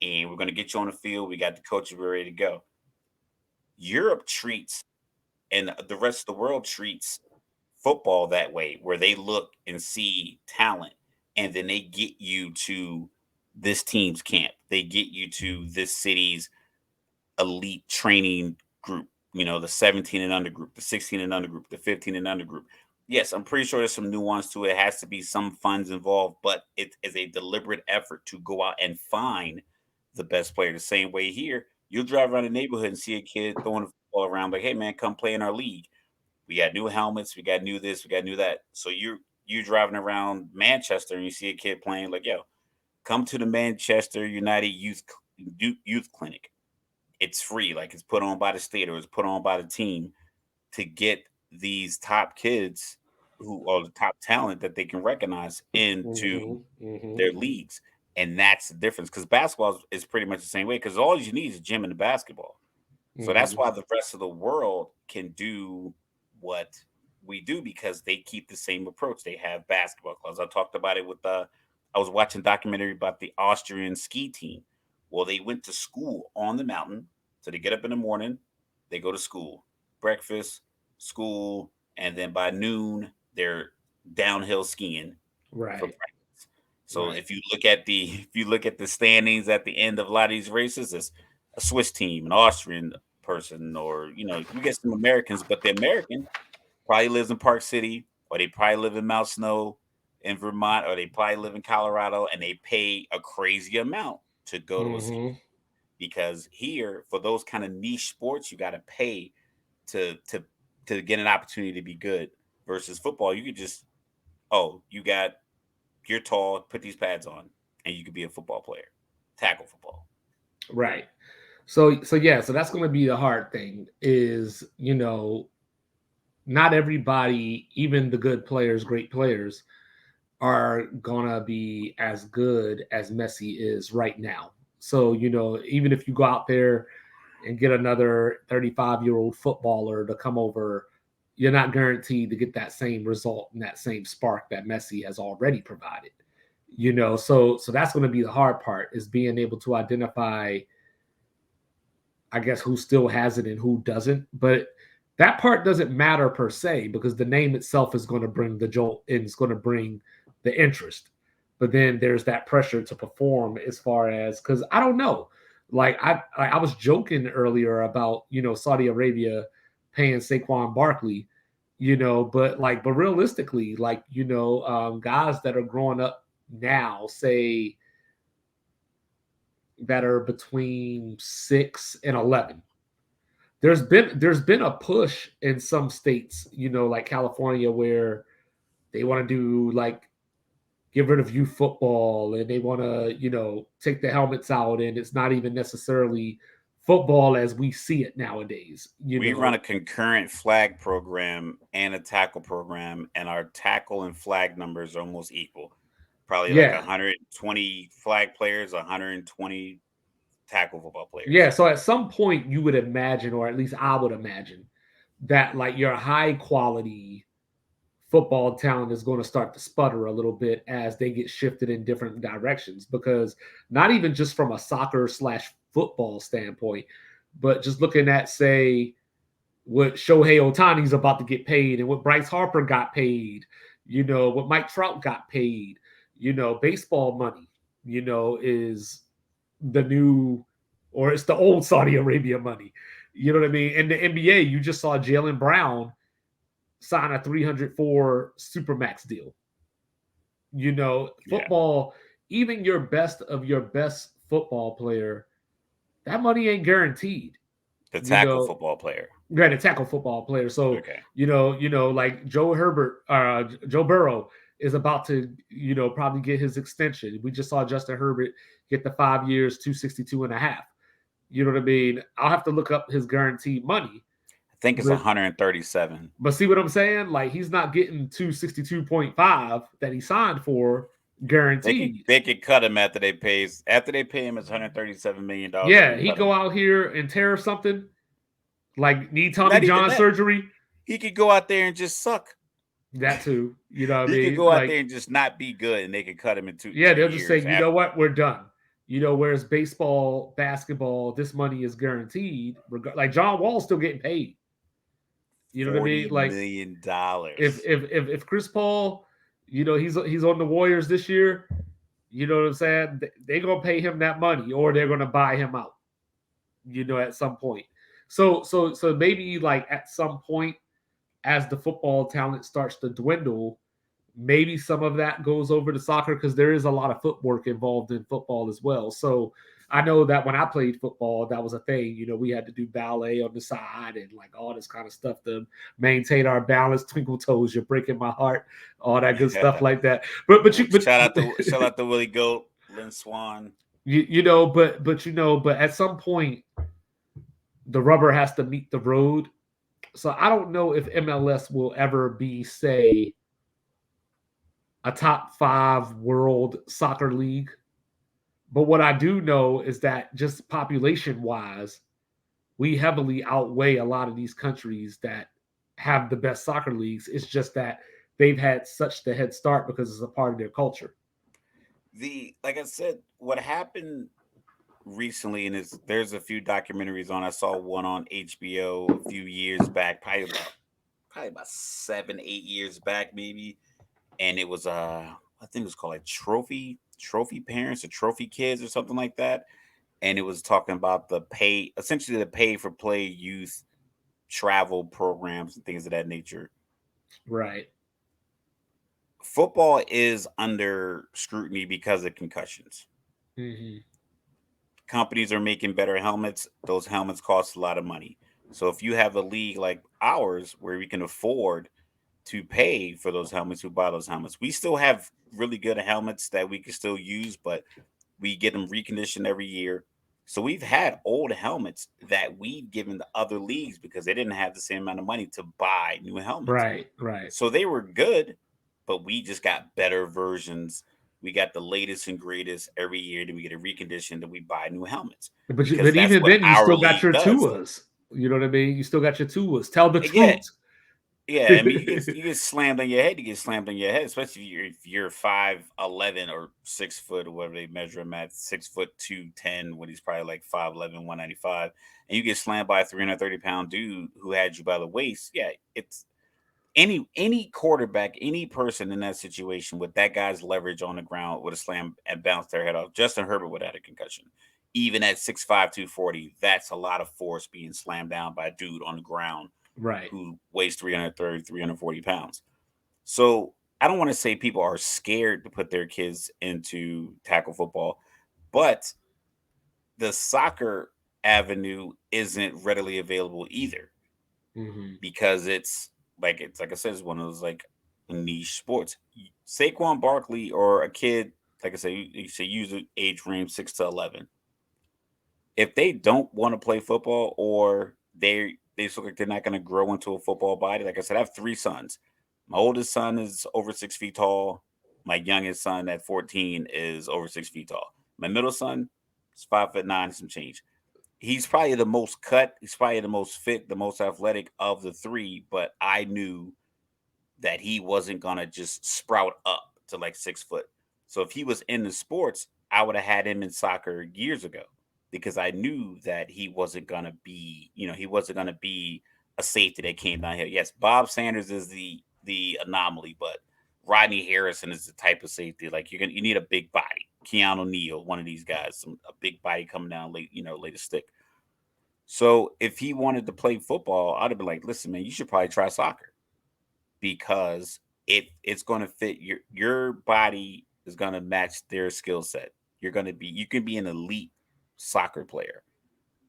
and we're gonna get you on the field. We got the coaches, we're ready to go. Europe treats and the rest of the world treats football that way, where they look and see talent, and then they get you to this team's camp. They get you to this city's elite training group, the 17 and under group, the 16 and under group, the 15 and under group. Yes, I'm pretty sure there's some nuance to it. It has to be some funds involved, but it is a deliberate effort to go out and find the best player. The same way here, you'll drive around the neighborhood and see a kid throwing a football around, like, hey man, come play in our league. We got new helmets, we got new this, we got new that. So you're driving around Manchester and you see a kid playing, like, yo, come to the Manchester United Youth Clinic. It's free, like it's put on by the state or it's put on by the team to get these top kids who are the top talent that they can recognize into Mm-hmm. Mm-hmm. their leagues. And that's the difference because basketball is pretty much the same way because all you need is a gym and a basketball. So that's Mm-hmm. why the rest of the world can do what we do because they keep the same approach. They have basketball clubs. I talked about it with I was watching a documentary about the Austrian ski team. Well, they went to school on the mountain. So they get up in the morning, they go to school, breakfast, school, and then by noon they're downhill skiing. for Right. practice. So Right. if you look at the standings at the end of a lot of these races, it's a Swiss team, an Austrian person, or you get some Americans, but the American probably lives in Park City, or they probably live in Mount Snow in Vermont, or they probably live in Colorado, and they pay a crazy amount to go to a season. Mm-hmm. Because here, for those kind of niche sports, you got to pay to to to get an opportunity to be good. Versus football, you could just you're tall, put these pads on, and you could be a football player, tackle football. Right. So yeah, so that's going to be the hard thing is, not everybody, even the good players, great players, are going to be as good as Messi is right now. So, even if you go out there and get another 35-year-old footballer to come over, you're not guaranteed to get that same result and that same spark that Messi has already provided. So that's going to be the hard part, is being able to identify, I guess, who still has it and who doesn't. But that part doesn't matter per se, because the name itself is going to bring the jolt and it's going to bring the interest. But then there's that pressure to perform, as far as, because I don't know. Like I was joking earlier about, Saudi Arabia paying Saquon Barkley, but realistically, like, guys that are growing up now, say, that are between 6 and 11, there's been a push in some states, like California, where they want to do, like, get rid of youth football, and they want to, take the helmets out, and it's not even necessarily football as we see it nowadays. We run a concurrent flag program and a tackle program, and our tackle and flag numbers are almost equal. Probably like Yeah. 120 flag players, 120 tackle football Yeah, players. so at some point you would imagine, or at least I would imagine, that, like, your high quality football talent is going to start to sputter a little bit as they get shifted in different directions, because not even just from a soccer slash football standpoint, but just looking at, say, what Shohei Otani's about to get paid, and what Bryce Harper got paid, what Mike Trout got paid, baseball money, is the new, or it's the old Saudi Arabia money. You know what I mean? And the NBA, you just saw Jalen Brown sign a 304 supermax deal. Yeah, Football, even your best of your best football player, that money ain't guaranteed. the You tackle know, football player. Granted, tackle football player. So, Okay. like Joe Burrow is about to, probably get his extension. We just saw Justin Herbert get the 5 years, 262 and a half. You know what I mean? I'll have to look up his guaranteed money. I think it's But 137. but see what I'm saying? Like, he's not getting 262.5 that he signed for They could guaranteed. they could cut him after they pay him his $137 million. They Yeah, can he cut go him. out here and tear something, like need Tommy Not even John that. surgery. He could go out there and just suck. That too. You know what I He could mean? go out Like, there and just not be good, and they could cut him in two yeah, two they'll just say, years you know after. what, we're done. Whereas baseball, basketball, this money is guaranteed. Like, John Wall's still getting paid. You know what I mean? $40 Like, million. if Chris Paul, he's on the Warriors this year, you know what I'm saying? They're gonna pay him that money, or they're gonna buy him out. At some point. So maybe, like, at some point, as the football talent starts to dwindle, maybe some of that goes over to soccer, because there is a lot of footwork involved in football as well. So I know that when I played football, that was a thing. We had to do ballet on the side and, like, all this kind of stuff to maintain our balance. Twinkle toes, you're breaking my heart, all that good stuff like that. Shout out to Willie Goat, Lynn Swan. but at some point, the rubber has to meet the road. So I don't know if MLS will ever be, say, a top 5 world soccer league. But what I do know is that, just population wise, we heavily outweigh a lot of these countries that have the best soccer leagues. It's just that they've had such the head start because it's a part of their culture. Like I said, what happened recently, and there's a few documentaries on. I saw one on HBO a few years back, probably about 7, 8 years back, maybe. And it was I think it was called like trophy parents or trophy kids or something like that. And it was talking about the pay, essentially the pay for play youth travel programs and things of that nature. Right. Football is under scrutiny because of concussions. Hmm. Companies are making better helmets. Those helmets cost a lot of money. So if you have a league like ours where we can afford to pay for those helmets, who buy those helmets, we still have really good helmets that we can still use, but we get them reconditioned every year. So we've had old helmets that we've given to other leagues because they didn't have the same amount of money to buy new helmets. Right. Right. So they were good, but we just got better versions. We got the latest and greatest every year. That we get a reconditioned, that we buy new helmets because But that's even what then, you our still got league your does. Tuas. You know what I mean? You still got your Tuas. Tell the Yeah, truth. yeah. I mean, you get slammed on your head. You get slammed on your head, especially if you're 5'11" or 6 foot or whatever they measure him at, 6 foot 210 when he's probably like 5'11", 195, and you get slammed by a 330-pound dude who had you by the waist. Yeah, it's any quarterback, any person in that situation with that guy's leverage on the ground would have slammed and bounced their head off. Justin Herbert would have had a concussion. Even at 6'5", 240, that's a lot of force being slammed down by a dude on the ground Right. who weighs 330, 340 pounds. So I don't want to say people are scared to put their kids into tackle football, but the soccer avenue isn't readily available either Hmm. because it's like I said, it's one of those like niche sports. Saquon Barkley or a kid, like I say, you say use the age range 6 to 11. If they don't want to play football or they look like they're not going to grow into a football body, like I said, I have three sons. My oldest son is over 6 feet tall. My youngest son at 14 is over 6 feet tall. My middle son is 5'9" and some change. He's probably the most cut. He's probably the most fit, the most athletic of the three. But I knew that he wasn't gonna just sprout up to like 6 foot. So if he was in the sports, I would have had him in soccer years ago because I knew that he wasn't gonna be, he wasn't gonna be a safety that came down here. Yes, Bob Sanders is the anomaly, but Rodney Harrison is the type of safety like you need a big body. Keanu Neal, one of these guys, a big body coming down late, late a stick. So if he wanted to play football, I'd have been like, listen, man, you should probably try soccer because it's going to fit your body is going to match their skill set. You can be an elite soccer player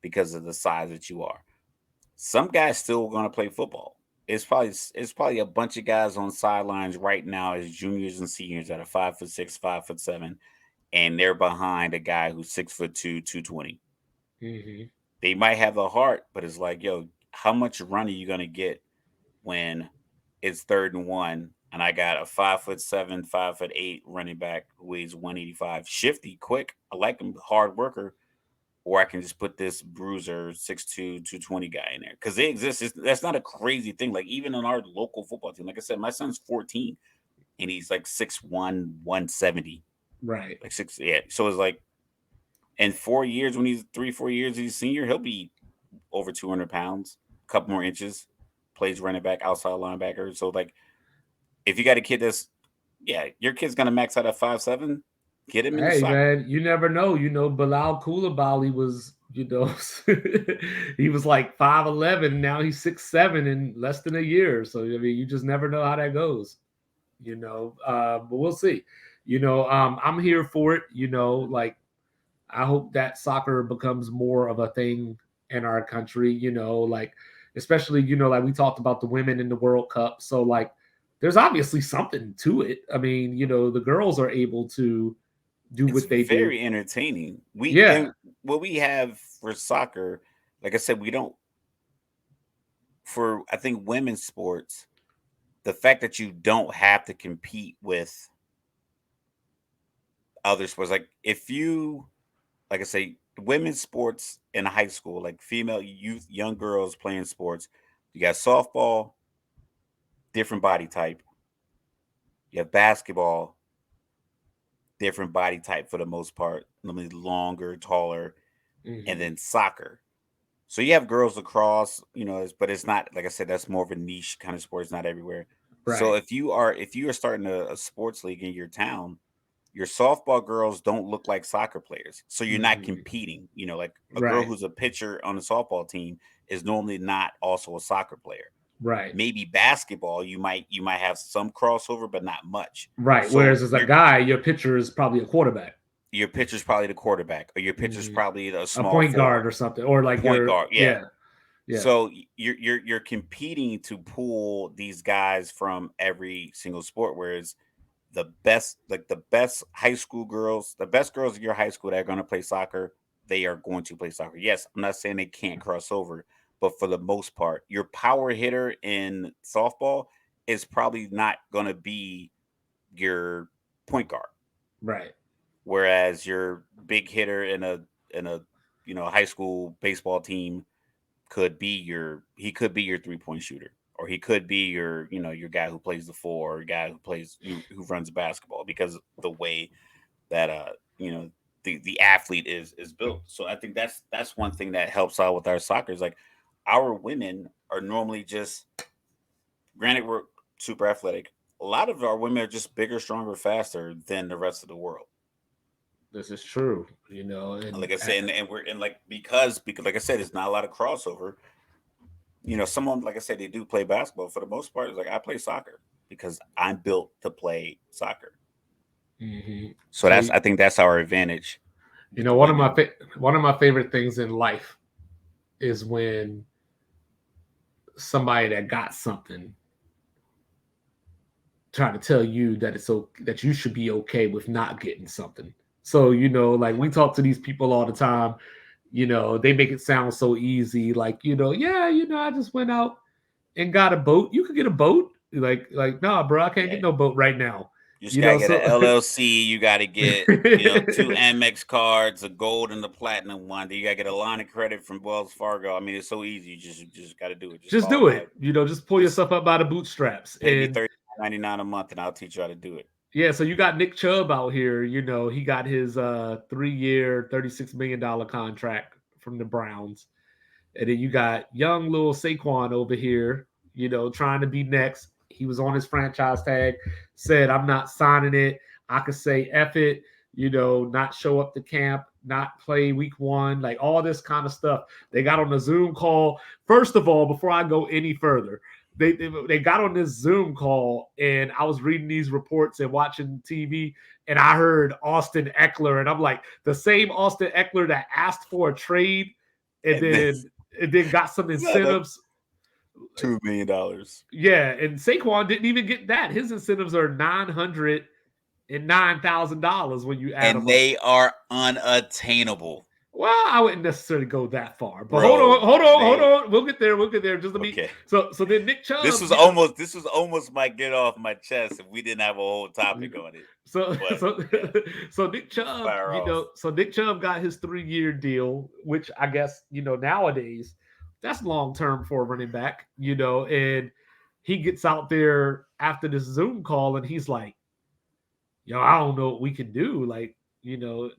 because of the size that you are. Some guys still going to play football. It's probably a bunch of guys on sidelines right now as juniors and seniors that are 5'6", 5'7", and they're behind a guy who's 6'2", 220. Hmm. They might have the heart, but it's like, yo, how much run are you gonna get when it's 3rd and 1, and I got a 5'7", 5'8" running back who weighs 185, shifty, quick. I like him, hard worker. Or I can just put this bruiser 6'2", 220 guy in there because they exist. That's not a crazy thing. Like even on our local football team, like I said, my son's 14 and he's like 6'1", 170, Right. like six. Yeah, so it's like in 4 years, when he's 3, 4 years, he's senior, he'll be over 200 pounds, a couple more inches, plays running back, outside linebacker. So, like, if you got a kid that's, yeah, your kid's going to max out at 5'7", get him into Hey soccer. man, you never know. Bilal Koulibaly was, he was like 5'11". Now he's 6'7" in less than a year. So I mean, you just never know how that goes. But we'll see. I'm here for it. Like I hope that soccer becomes more of a thing in our country. Like especially like we talked about the women in the World Cup. So like, there's obviously something to it. I mean, the girls are able to do It's what they do. very entertaining. Yeah. And what we have for soccer, like I said, we don't, for I think women's sports, the fact that you don't have to compete with other sports, like if you, like I say, women's sports in high school, like female youth, young girls playing sports. You got softball, different body type. You have basketball, different body type for the most part, normally longer, taller, and Hmm. then soccer. So you have girls lacrosse, but it's not like I said. That's more of a niche kind of sport. It's not everywhere. So Right. if you are starting a sports league in your town, your softball girls don't look like soccer players. So you're not Mhm. competing. You know, like a girl Right. who's a pitcher on the softball team is normally not also a soccer player. Right. Maybe basketball, you might have some crossover, but not much. Right. So Whereas as a guy, your pitcher is probably a quarterback. your pitcher's probably the quarterback, or your pitcher's Mhm. probably a A small point forward, guard or something, or like point your guard. Yeah. yeah, yeah, So you're competing to pull these guys from every single sport, whereas the best high school girls, the best girls in your high school that are going to play soccer, they are going to play soccer. Yes, I'm not saying they can't cross over, but for the most part, your power hitter in softball is probably not going to be your point guard, right, whereas your big hitter in a high school baseball team could be your 3-point shooter, or he could be your guy who plays the four, or a guy who runs basketball, because the way that the athlete is built. So I think that's one thing that helps out with our soccer is like our women are normally just, granted we're super athletic, a lot of our women are just bigger, stronger, faster than the rest of the world. this is true. And Like I said, and we're and like because like I said, it's not a lot of crossover. Someone, like I said, they do play basketball. For the most part, it's like I play soccer because I'm built to play soccer. mhm. So So I think that's our advantage with the one of women. one of my favorite things in life is when somebody that got something trying to tell you that that you should be okay with not getting something. So like we talk to these people all the time. They make it sound so easy. Like yeah, I just went out and got a boat. You could get a boat. Like nah, bro, I can't Yeah, get no boat right now. you just gotta get So an LLC. You gotta get two Amex cards, a gold and the platinum one. Then you gotta get a line of credit from Wells Fargo. I mean, it's so easy. You just gotta do it. Just just call do my it. Just pull just yourself up by the bootstraps. pay me And $39.99 a month, and I'll teach you how to do it. yeah, so you got Nick Chubb out here. He got his 3-year, $36 million contract from the Browns. And then you got young little Saquon over here, trying to be next. He was on his franchise tag, said, I'm not signing it. I could say F it, not show up to camp, not play week 1, like all this kind of stuff. They got on the Zoom call. First of all, before I go any further, they got on this Zoom call, and I was reading these reports and watching TV, and I heard Austin Eckler, and I'm like, the same Austin Eckler that asked for a trade and And then then got some set up incentives. $2 million. Yeah, and Saquon didn't even get that. His incentives are $909,000 when you add And them up. they are unattainable, Well, I wouldn't necessarily go that far, but hold on, bro. hold on, hold They on. We'll get there. We'll get there. Just let me. Okay. So then Nick This Chubb, was almost my get off my chest if we didn't have a whole topic on it. so But so yeah, so Nick Chubb, fire off. so Nick Chubb got his 3-year deal, which I guess nowadays that's long term for a running back, and he gets out there after this Zoom call and he's like, I don't know what we can do. Like,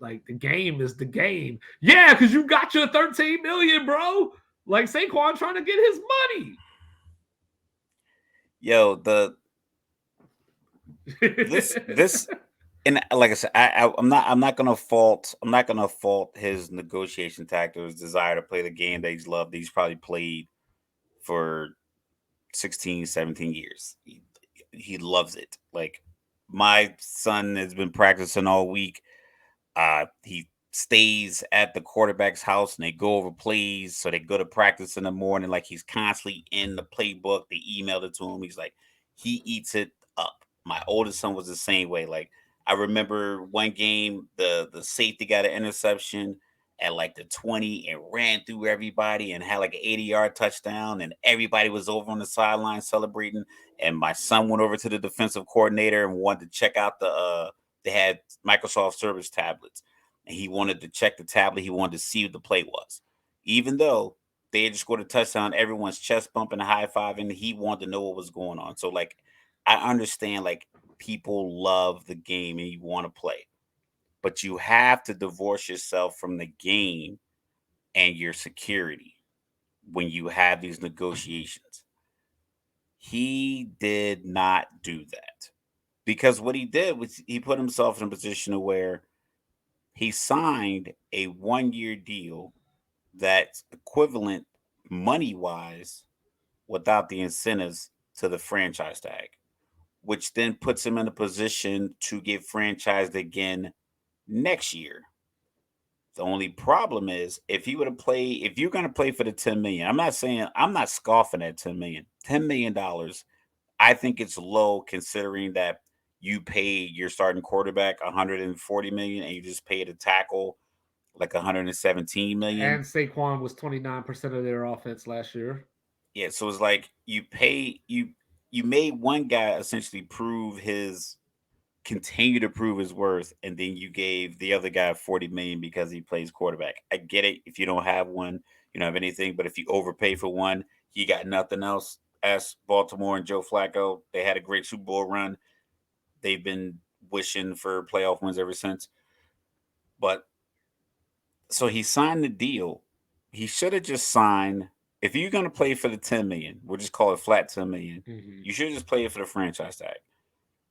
like the game is the game. Yeah, because you got your 13 million, bro. Like Saquon trying to get his money. Yo, this and like I said, I'm not gonna fault his negotiation tactic, his desire to play the game that he's loved, that he's probably played for 16, 17 years. He loves it. Like my son has been practicing all week. He stays at the quarterback's house and they go over plays. So they go to practice in the morning. Like he's constantly in the playbook. They emailed it to him. He's like, he eats it up. My oldest son was the same way. Like I remember one game, the safety got an interception at like the 20 and ran through everybody and had like an 80-yard touchdown, and everybody was over on the sideline celebrating. And my son went over to the defensive coordinator and wanted to check out they had Microsoft Service tablets, and he wanted to check the tablet. He wanted to see what the play was, even though they had just scored a touchdown. Everyone's chest bumping, high fiving. He wanted to know what was going on. So like, I understand like people love the game and you want to play, but you have to divorce yourself from the game and your security when you have these negotiations. He did not do that because what he did was he put himself in a position where he signed a 1-year deal that's equivalent money wise without the incentives to the franchise tag, which then puts him in a position to get franchised again next year. The only problem is if you were to play, if you're going to play for the 10 million, I'm not scoffing at 10 million. $10 million, I think it's low considering that you pay your starting quarterback 140 million and you just paid a tackle like 117 million. And Saquon was 29% of their offense last year. Yeah, so it's like you made one guy essentially continue to prove his worth, and then you gave the other guy 40 million because he plays quarterback. I get it. If you don't have one, you don't have anything, but if you overpay for one, you got nothing else. Ask Baltimore and Joe Flacco. They had a great Super Bowl run. They've been wishing for playoff wins ever since. But so he signed the deal. He should have just signed. If you're gonna play for the 10 million, we'll just call it flat 10 million. Mm-hmm. You should just play it for the franchise tag.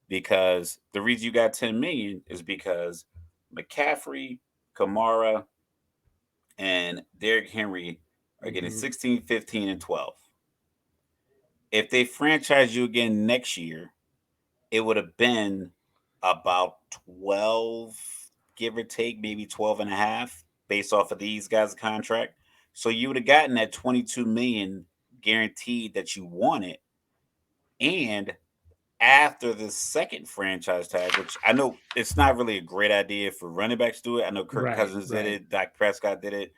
Because the reason you got 10 million is because McCaffrey, Kamara, and Derrick Henry are getting 16, 15, and 12. If they franchise you again next year, it would have been about 12, give or take, maybe 12 and a half, based off of these guys' contract. So you would have gotten that 22 million guaranteed that you wanted. And after the second franchise tag, which I know it's not really a great idea for running backs to do it. I know Kirk Cousins did it, Dak Prescott did it.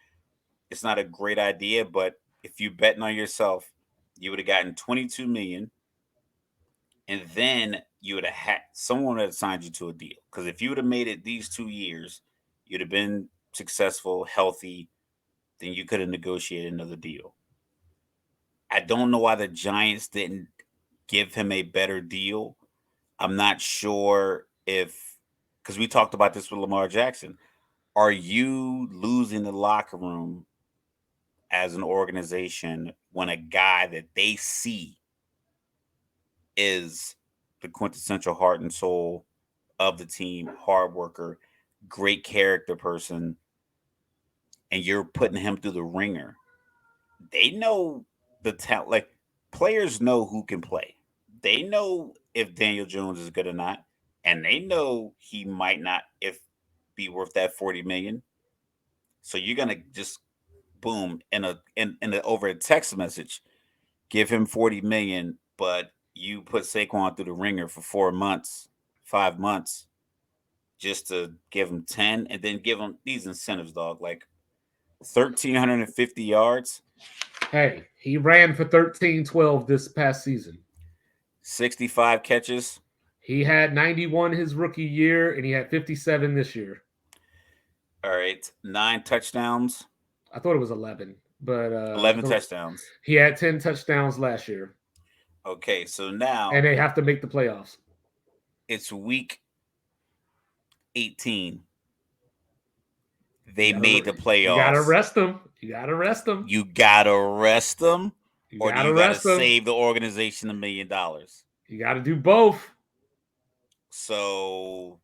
It's not a great idea, but if you betting on yourself, you would have gotten 22 million, and then you would have had someone that signed you to a deal. Because if you would have made it these 2 years, you'd have been successful, healthy, then you could have negotiated another deal. I don't know why the Giants didn't give him a better deal. I'm not sure if, because we talked about this with Lamar Jackson. Are you losing the locker room as an organization when a guy that they see is the quintessential heart and soul of the team, hard worker, great character person, and you're putting him through the ringer? They know the talent. Like players know who can play. They know if Daniel Jones is good or not, and they know he might not if be worth that 40 million. So you're gonna just boom in a over a text message, give him 40 million, but you put Saquon through the ringer for 4 months, 5 months, just to give him 10, and then give him these incentives, dog, like 1,350 yards. Hey, he ran for 13-12 this past season. 65 catches. He had 91 his rookie year, and he had 57 this year. All right, 9 touchdowns. I thought it was 11, but 11 touchdowns. He had 10 touchdowns last year. Okay, so now and they have to make the playoffs. It's week 18. They made the playoffs. You gotta rest them. You gotta rest them. You gotta rest them, or do you gotta save the organization $1 million? You gotta do both. So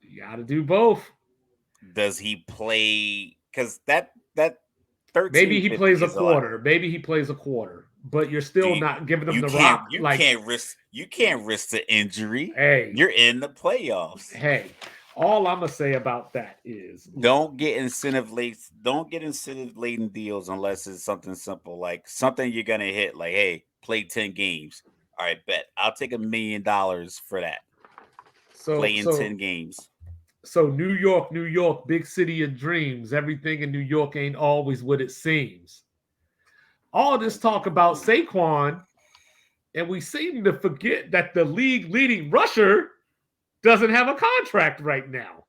you gotta do both. Does he play? Because that 13. Maybe he plays a quarter. Maybe he plays a quarter. But you're still not giving them the rock. You can't risk. You can't risk the injury. Hey, you're in the playoffs. Hey. All I'm gonna say about that is don't get incentive laden deals unless it's something simple, like something you're gonna hit, like, hey, play 10 games. All right, bet. I'll take $1 million for that. Play in 10 games. So New York, big city of dreams. Everything in New York ain't always what it seems. All this talk about Saquon, and we seem to forget that the league leading rusher doesn't have a contract right now.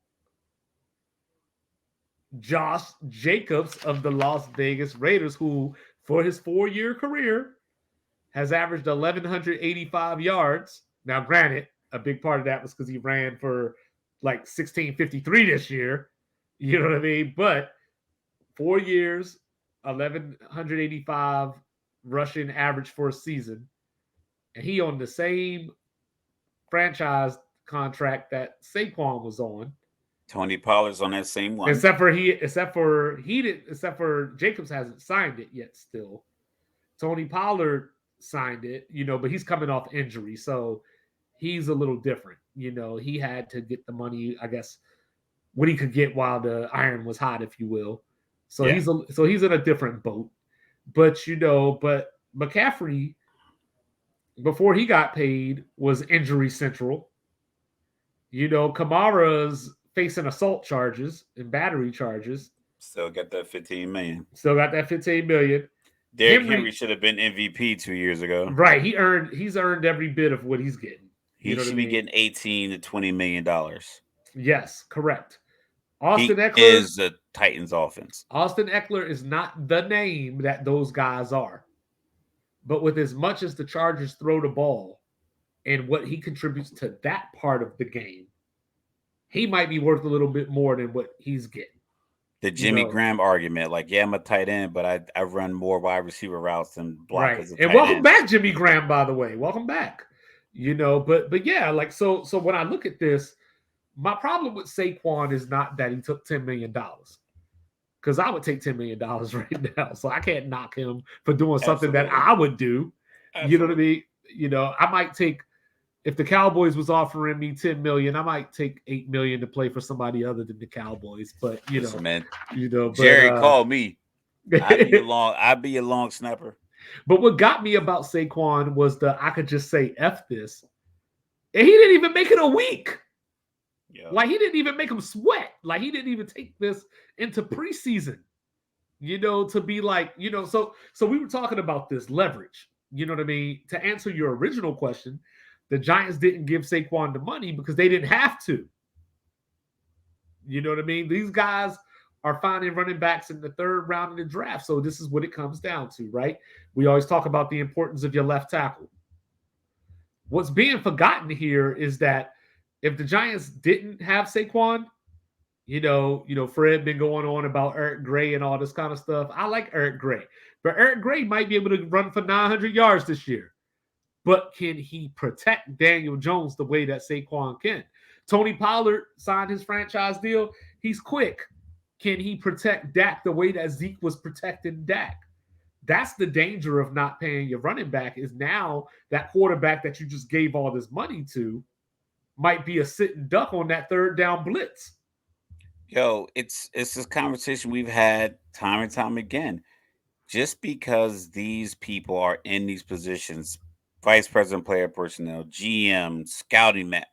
Josh Jacobs of the Las Vegas Raiders, who for his 4-year career has averaged 1,185 yards. Now, granted, a big part of that was because he ran for like 1,653 this year. You know what I mean? But 4 years, 1,185 rushing average for a season. and he on the same franchise contract that Saquon was on. Tony Pollard's on that same one. Except for Jacobs hasn't signed it yet still. Tony Pollard signed it, but he's coming off injury, so he's a little different. He had to get the money, I guess, what he could get while the iron was hot, if you will. So Yeah. he's in a different boat. But but McCaffrey, before he got paid, was injury central. Kamara's facing assault charges and battery charges. Still got that $15 million. Derrick Henry should have been MVP 2 years ago. Right. He's earned every bit of what he's getting. He should be getting $18 to $20 million. Yes, correct. Austin Eckler is the Titans offense. Austin Eckler is not the name that those guys are. But with as much as the Chargers throw the ball and what he contributes to that part of the game, he might be worth a little bit more than what he's getting. The Jimmy Graham argument, like, yeah, I'm a tight end, but I run more wide receiver routes than block as a tight end. And welcome back, Jimmy Graham, by the way. Welcome back. But yeah, like so when I look at this, my problem with Saquon is not that he took $10 million. Because I would take $10 million right now. So I can't knock him for doing something that I would do. Absolutely. You know what I mean? I might take, if the Cowboys was offering me $10 million, I might take $8 million to play for somebody other than the Cowboys. But man, Jerry called me. I'd be a long snapper. But what got me about Saquon was I could just say F this. And he didn't even make it a week. Yeah. Like, he didn't even make him sweat. Like, he didn't even take this into preseason, to be like, so we were talking about this leverage, you know what I mean? To answer your original question, the Giants didn't give Saquon the money because they didn't have to. You know what I mean? These guys are finding running backs in the third round of the draft. So this is what it comes down to, right? We always talk about the importance of your left tackle. What's being forgotten here is that if the Giants didn't have Saquon, Fred been going on about Eric Gray and all this kind of stuff. I like Eric Gray, but Eric Gray might be able to run for 900 yards this year. But can he protect Daniel Jones the way that Saquon can? Tony Pollard signed his franchise deal. He's quick. Can he protect Dak the way that Zeke was protecting Dak? That's the danger of not paying your running back, is now that quarterback that you just gave all this money to might be a sitting duck on that third down blitz. Yo, it's this conversation we've had time and time again. Just because these people are in these positions, vice president, player personnel, GM, scouting man,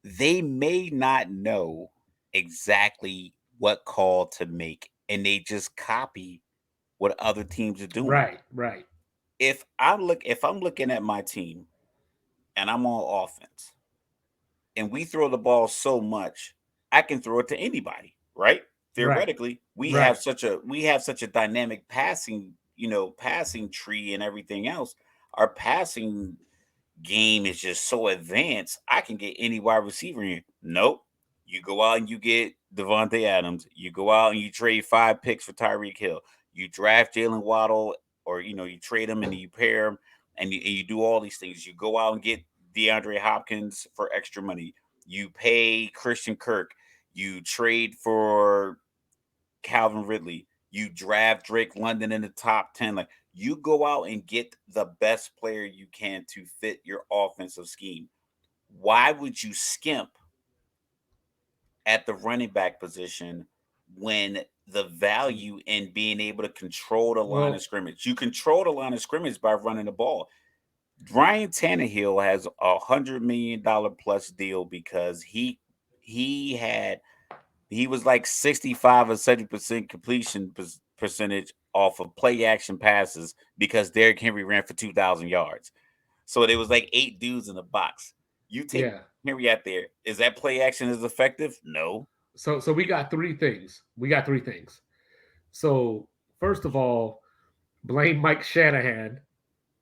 they may not know exactly what call to make, and they just copy what other teams are doing. Right. If I'm looking at my team and I'm on offense, and we throw the ball so much, I can throw it to anybody, right? Theoretically, we have such a dynamic passing tree and everything else. Our passing game is just so advanced. I can get any wide receiver in. Nope. You go out and you get Devontae Adams. You go out and you trade 5 picks for Tyreek Hill. You draft Jalen Waddle, or you trade him and you pair him, and you do all these things. You go out and get DeAndre Hopkins for extra money. You pay Christian Kirk. You trade for Calvin Ridley. You draft Drake London in the top 10. Like, you go out and get the best player you can to fit your offensive scheme. Why would you skimp at the running back position when the value in being able to control the line of scrimmage? You control the line of scrimmage by running the ball. Ryan Tannehill has $100 million plus deal because he was like 65 or 70% completion percentage off of play action passes because Derrick Henry ran for 2,000 yards. So there was like 8 dudes in the box. You take Henry out there. Is that play action as effective? No. So we got 3 things. So first of all, blame Mike Shanahan,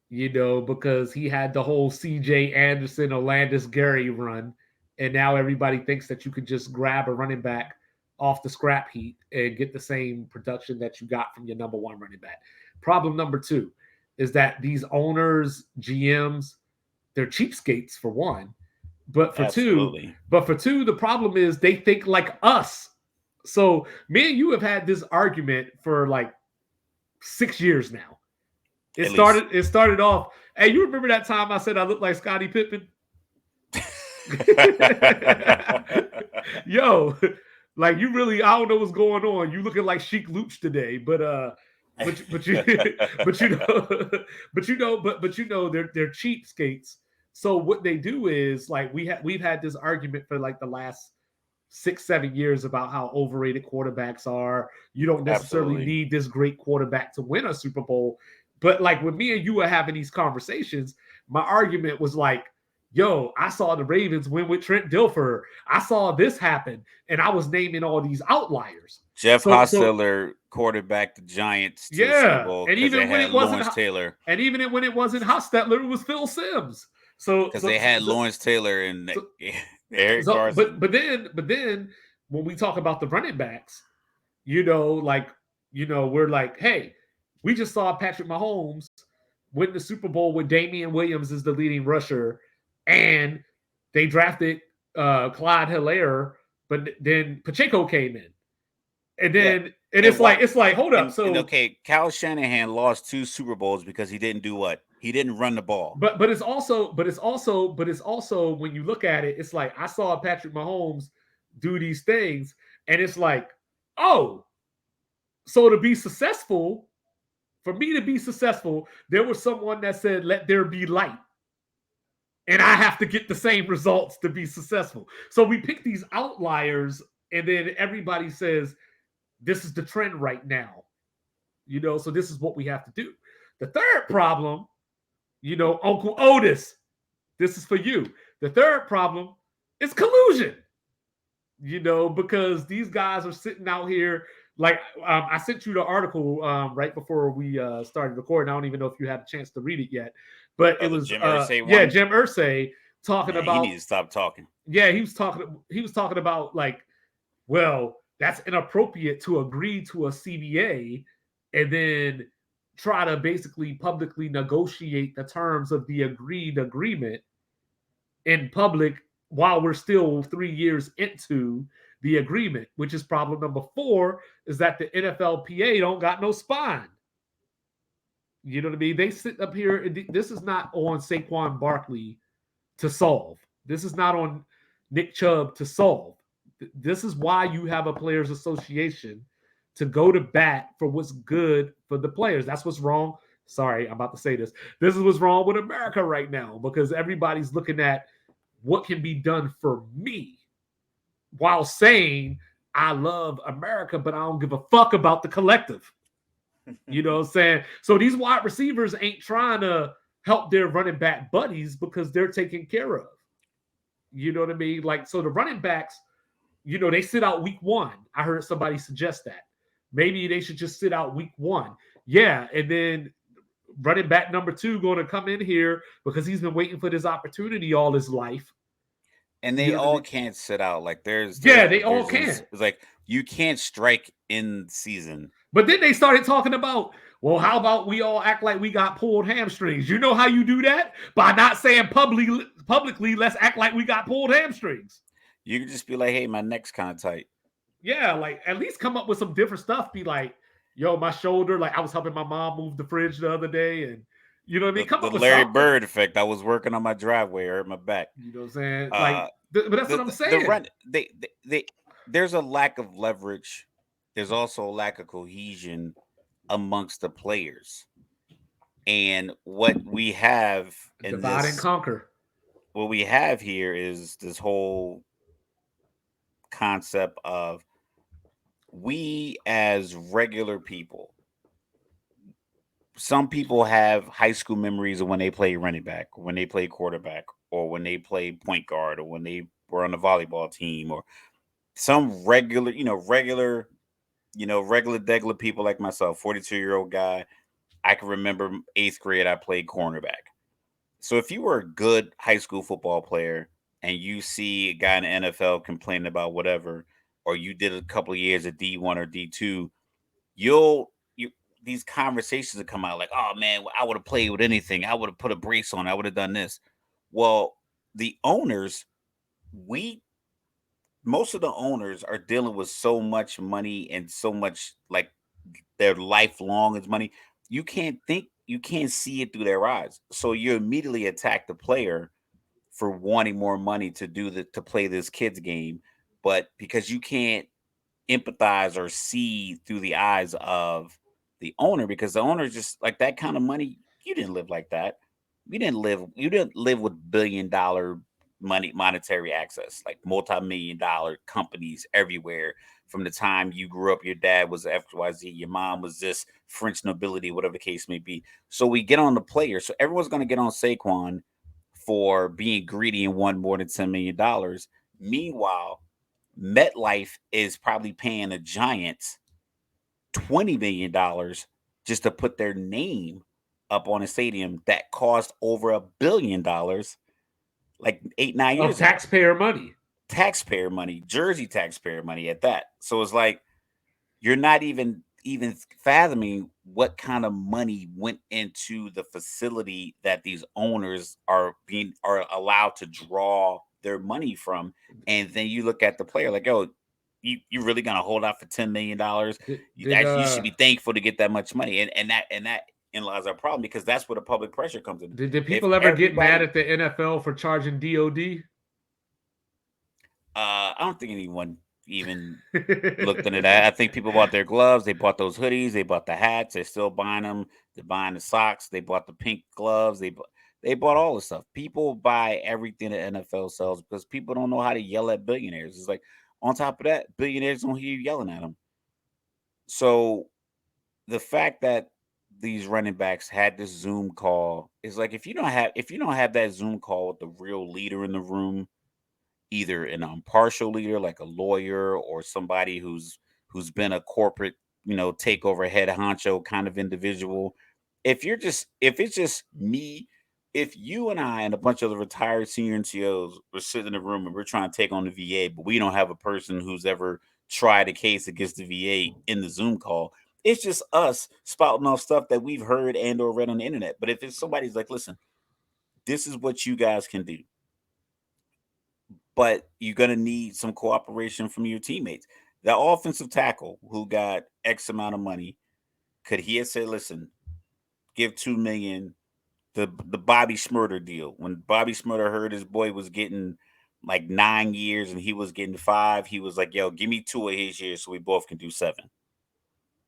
because he had the whole CJ Anderson, Olandis Gary run. And now everybody thinks that you could just grab a running back off the scrap heap and get the same production that you got from your number 1 running back. Problem number 2 is that these owners, GMs, they're cheapskates for one, but for Absolutely. two, the problem is they think like us. So me and you have had this argument for like 6 years now. It At least. started off. Hey, you remember that time I said I looked like Scottie Pippen? Yo, like you really, I don't know what's going on. You looking like Sheik Luch today, but you but you know but you know they're cheapskates. So what they do is like we've had this argument for like the last 6-7 years about how overrated quarterbacks are. You don't necessarily Absolutely. need this great quarterback to win a Super Bowl. But like when me and you were having these conversations, my argument was like, yo, I saw the Ravens win with Trent Dilfer. I saw this happen. And I was naming all these outliers. Jeff So Hostetler quarterbacked the Giants to the Super yeah. Bowl And because they even when had it wasn't Lawrence Taylor. and even when it wasn't Hostetler, it was Phil Sims. Because they had Lawrence Taylor and Eric Carson. But then when we talk about the running backs, we're like, hey, we just saw Patrick Mahomes win the Super Bowl with Damian Williams as the leading rusher, and they drafted Clyde Hilaire, but then Pacheco came in, and then it's like hold up, okay, Kyle Shanahan lost 2 Super Bowls because he didn't do what? He didn't run the ball. But it's also when you look at it, it's like I saw Patrick Mahomes do these things, and it's like, oh, so to be successful, for me to be successful, there was someone that said, let there be light. And I have to get the same results to be successful. So we pick these outliers, and then everybody says, this is the trend right now. So this is what we have to do. The third problem, Uncle Otis, this is for you. The third problem is collusion. Because these guys are sitting out here. Like I sent you the article right before we started recording. I don't even know if you had a chance to read it yet, but it was Jim Irsay Jim Irsay talking about. He needs to stop talking. Yeah, he was talking about like, well, that's inappropriate to agree to a CBA and then try to basically publicly negotiate the terms of the agreed agreement in public while we're still 3 years into the agreement, which is problem number 4, is that the NFLPA don't got no spine. You know what I mean? They sit up here. This is not on Saquon Barkley to solve. This is not on Nick Chubb to solve. This is why you have a players association to go to bat for what's good for the players. That's what's wrong. Sorry, I'm about to say this. This is what's wrong with America right now, because everybody's looking at what can be done for me while saying I love America, but I don't give a fuck about the collective. You know what I'm saying? So these wide receivers ain't trying to help their running back buddies because they're taken care of. You know what I mean? Like, so the running backs, they sit out week 1. I heard somebody suggest that. Maybe they should just sit out week 1. Yeah, and then running back number 2 going to come in here because he's been waiting for this opportunity all his life. And they all can't sit out. Like they all can. It's like you can't strike in season. But then they started talking about, well, how about we all act like we got pulled hamstrings? You know how you do that? By not saying publicly, let's act like we got pulled hamstrings. You can just be like, hey, my neck's kind of tight. Yeah, like at least come up with some different stuff. Be like, yo, my shoulder, like I was helping my mom move the fridge the other day, and you know what I mean? The Larry Bird effect. I was working on my driveway, hurt my back. You know what I'm saying? But that's what I'm saying. There's a lack of leverage. There's also a lack of cohesion amongst the players. And what we have in divide and conquer. What we have here is this whole concept of we as regular people. Some people have high school memories of when they play running back, when they play quarterback, or when they play point guard, or when they were on the volleyball team, or some regular degular people like myself, 42-year-old guy. I can remember 8th grade, I played cornerback. So if you were a good high school football player and you see a guy in the NFL complaining about whatever, or you did a couple of years of D1 or D2, these conversations will come out like, oh man, I would have played with anything. I would have put a brace on. I would have done this. Well, the owners, we most of the owners are dealing with so much money and so much like their lifelong is money. You can't see it through their eyes. So you immediately attack the player for wanting more money to play this kids game, but because you can't empathize or see through the eyes of the owner, because the owner is just like that kind of money. You didn't live like that. You didn't live with $1 billion monetary access, like multi-million dollar companies everywhere. From the time you grew up, your dad was XYZ, your mom was this French nobility, whatever the case may be. So we get on the player. So everyone's going to get on Saquon for being greedy and won more than $10 million. Meanwhile, MetLife is probably paying the Giants $20 million just to put their name up on a stadium that cost over $1 billion like 8, 9 years Of ago. taxpayer money. Taxpayer money, Jersey taxpayer money at that. So it's like you're not even fathoming what kind of money went into the facility that these owners are allowed to draw their money from. And then you look at the player like, oh, you really gonna hold out for $10 million? You should be thankful to get that much money. And that in lies our problem, because that's where the public pressure comes in. Did If people ever get mad everybody at the NFL for charging DOD? I don't think anyone even looked into that. I think people bought their gloves, they bought those hoodies, they bought the hats, they're still buying them. They're buying the socks, they bought the pink gloves, they bought all the stuff. People buy everything the NFL sells because people don't know how to yell at billionaires. It's like on top of that, billionaires don't hear you yelling at them. So the fact that these running backs had this Zoom call is like if you don't have that Zoom call with the real leader in the room, either an impartial leader like a lawyer or somebody who's been a corporate, takeover head honcho kind of individual. If it's just me, if you and I and a bunch of the retired senior NCOs were sitting in a room and we're trying to take on the VA, but we don't have a person who's ever tried a case against the VA in the Zoom call, it's just us spouting off stuff that we've heard and or read on the internet. But if it's somebody's like, listen, this is what you guys can do, but you're going to need some cooperation from your teammates. The offensive tackle who got X amount of money, could he have said, "Listen, give 2 million"? The Bobby Schmurder deal. When Bobby Schmurder heard his boy was getting like 9 years and he was getting 5, he was like, "Yo, give me 2 of his years so we both can do 7."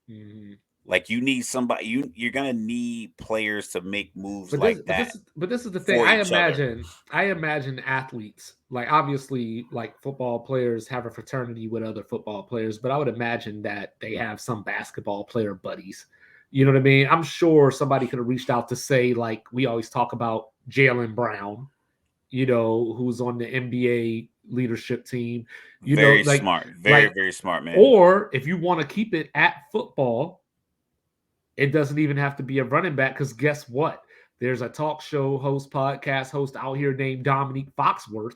Mhm. Like you need somebody. You're gonna need players to make moves But this, like but that this, but this is the thing. for each other. I imagine athletes, like obviously, like football players have a fraternity with other football players, but I would imagine that they have some basketball player buddies. You know what I mean? I'm sure somebody could have reached out to say, like we always talk about Jalen Brown, who's on the NBA leadership team. Very Like, smart, very smart man. or if you want to keep it at football, it doesn't even have to be a running back, because guess what? There's a talk show host, podcast host out here named Dominique Foxworth,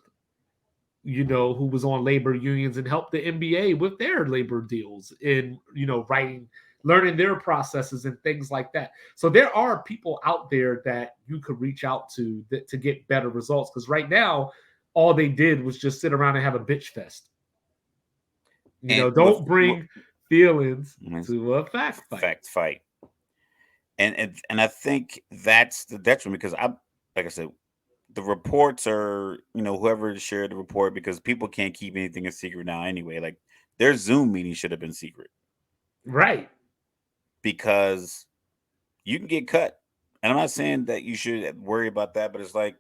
who was on labor unions and helped the NBA with their labor deals in, learning their processes and things like that. So there are people out there that you could reach out to get better results. Because right now, all they did was just sit around and have a bitch fest. And Don't bring feelings with to a fact fight. fact fight. And I think that's the detriment, because like I said, the reports are, whoever shared the report, because people can't keep anything a secret now anyway. Like their Zoom meeting should have been secret, Right. because you can get cut. And I'm not saying that you should worry about that, but it's like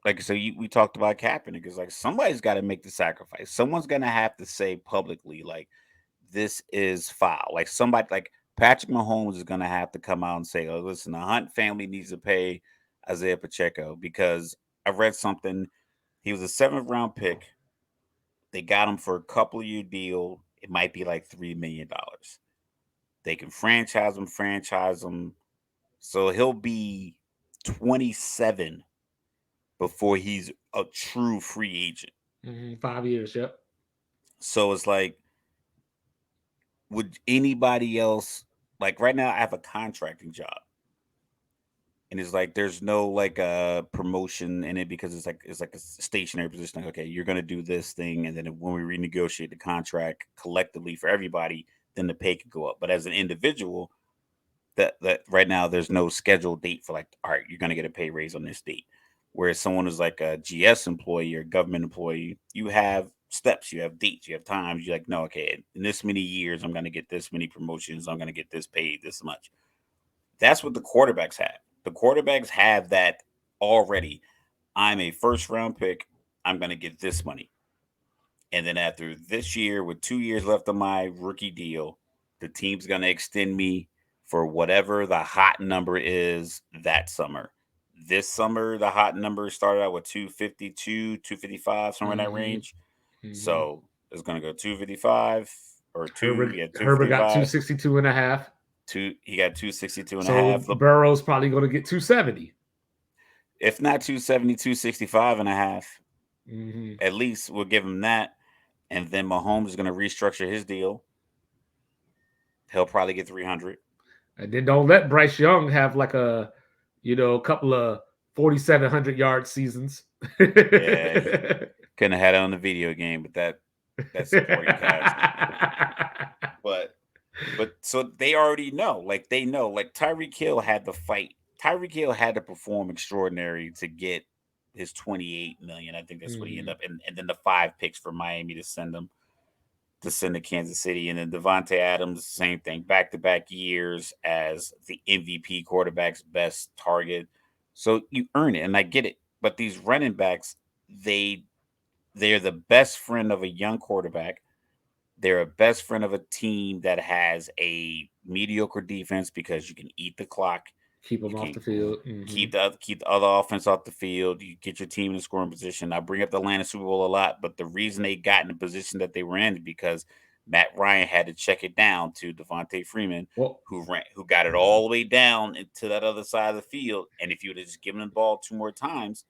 I said, we talked about Kaepernick. It's like somebody's got to make the sacrifice. Someone's gonna have to say publicly, like, this is foul. Like somebody like Patrick Mahomes is gonna have to come out and say, "Oh, listen, the Hunt family needs to pay Isaiah Pacheco," because I read something. He was a 7th round pick. They got him for a couple of year deal. It might be like $3 million. They can franchise him. So he'll be 27 before he's a true free agent. 5 years. Yep. So it's like, would anybody else, like right now I have a contracting job. And it's like there's no like promotion in it because it's like a stationary position. Like, okay, you're gonna do this thing, and then when we renegotiate the contract collectively for everybody, then the pay could go up. But as an individual, that right now there's no scheduled date for like, all right, you're gonna get a pay raise on this date. Whereas someone who's like a GS employee or government employee, you have steps, you have dates, you have times. You're like, no, okay, in this many years, I'm gonna get this many promotions, I'm gonna get this paid this much. That's what the quarterbacks have. The quarterbacks have that already. I'm a first round pick. I'm going to get this money. And then after this year, with 2 years left on my rookie deal, the team's going to extend me for whatever the hot number is that summer. This summer, the hot number started out with 252, 255, somewhere in that Mm-hmm. range. Mm-hmm. So it's going to go 255 or Herbert got 255. 262 and a half. He got 262 and a So half. Burrow's probably going to get 270. If not 270, 265 and a half, Mm-hmm. at least we'll give him that. And then Mahomes is going to restructure his deal. He'll probably get 300. And then don't let Bryce Young have like a couple of 4,700 yard seasons. Yeah, couldn't have had it on the video game, but that supporting cast. But so they already know, like they know, like Tyreek Hill had to fight. Tyreek Hill had to perform extraordinary to get his 28 million. I think that's what he ended up, and then the 5 picks for Miami to send to Kansas City, and then Devontae Adams, same thing, back to back years as the MVP quarterback's best target. So you earn it, and I get it. But these running backs, they they're the best friend of a young quarterback. They're a best friend of a team that has a mediocre defense because you can eat the clock. Keep You him off can the field. Mm-hmm. keep the other offense off the field. You get your team in a scoring position. I bring up the Atlanta Super Bowl a lot, but the reason they got in the position that they were in is because Matt Ryan had to check it down to Devontae Freeman, Well, who got it all the way down into that other side of the field. And if you would have just given him the ball 2 more times,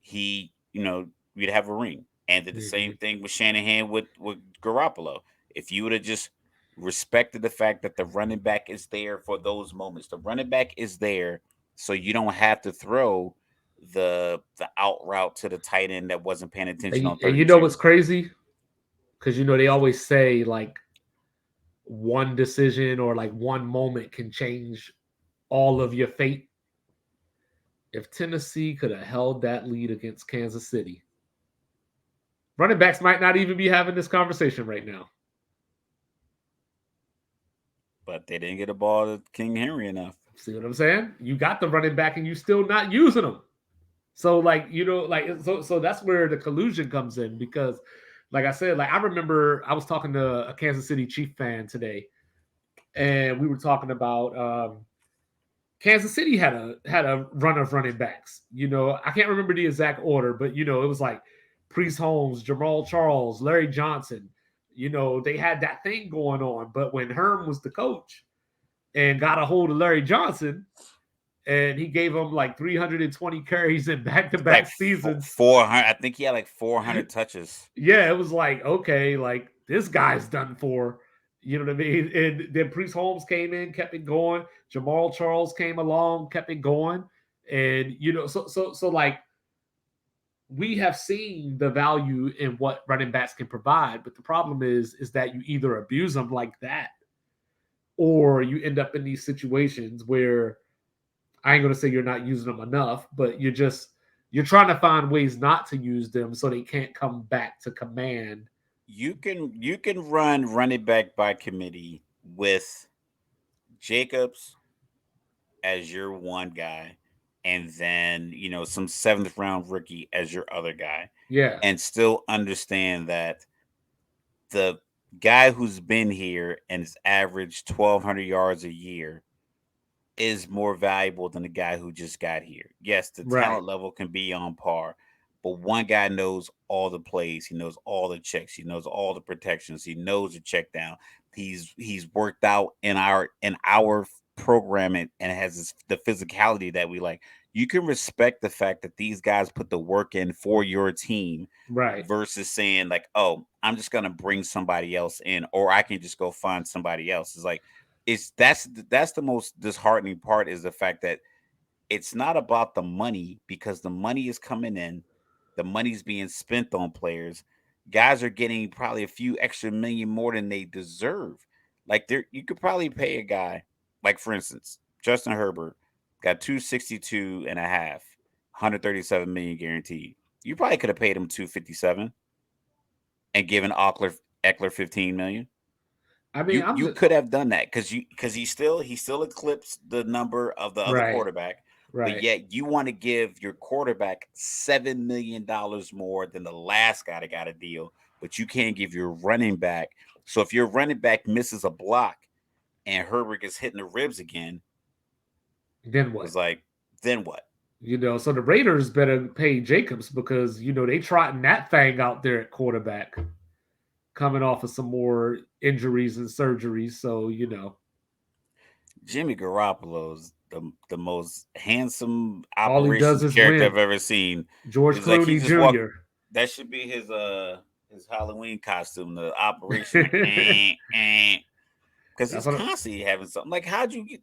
we'd have a ring. And did the mm-hmm. same thing with Shanahan with Garoppolo. If you would have just respected the fact that the running back is there for those moments, the running back is there so you don't have to throw the out route to the tight end that wasn't paying attention on And third you and know two. what's crazy? Because they always say like one decision or like one moment can change all of your fate. If Tennessee could have held that lead against Kansas City, running backs might not even be having this conversation right now. But they didn't get a ball to King Henry enough. See what I'm saying? You got the running back and you still not using them. So like so that's where the collusion comes in because, like I said, like I remember I was talking to a Kansas City Chief fan today, and we were talking about Kansas City had a run of running backs. I can't remember the exact order, but it was like Priest Holmes, Jamal Charles, Larry Johnson. They had that thing going on. But when Herm was the coach and got a hold of Larry Johnson, and he gave him like 320 carries in back-to-back Like seasons. 400, I think he had like 400 touches. Yeah, it was like, okay, like this guy's done for. You know what I mean? And then Priest Holmes came in, kept it going. Jamal Charles came along, kept it going. And so like we have seen the value in what running backs can provide, but the problem is that you either abuse them like that, or you end up in these situations where I ain't gonna say you're not using them enough, but you're trying to find ways not to use them so they can't come back to command. You can run running back by committee with Jacobs as your one guy, and then some 7th round rookie as your other guy, Yeah, and still understand that the guy who's been here and has averaged 1,200 yards a year is more valuable than the guy who just got here. Yes, the right. talent level can be on par, but one guy knows all the plays, he knows all the checks, he knows all the protections, he knows the check down. He's worked out in our program and has the physicality that we like. You can respect the fact that these guys put the work in for your team Right. versus saying like, "Oh, I'm just gonna bring somebody else in, or I can just go find somebody else." It's like that's the most disheartening part is the fact that it's not about the money because the money is coming in, the money's being spent on players. Guys are getting probably a few extra million more than they deserve. Like there, you could probably pay a guy, like for instance, Justin Herbert got 262 and a half, 137 million guaranteed. You probably could have paid him 257 and given Eckler 15 million. I mean, You could have done that because he still eclipsed the number of the other right, quarterback, but right. yet you want to give your quarterback $7 million more than the last guy that got a deal, but you can't give your running back. So if your running back misses a block and Herbert gets hit in the ribs again, Then it's what? like, then what? So the Raiders better pay Jacobs because they trotting that thing out there at quarterback, coming off of some more injuries and surgeries. So Jimmy Garoppolo's the most handsome all he does operations is character I've win. ever seen. George It's like he Clooney just walked. Jr. That should be his Halloween costume, the operation, because That's he's what. constantly having something. Like,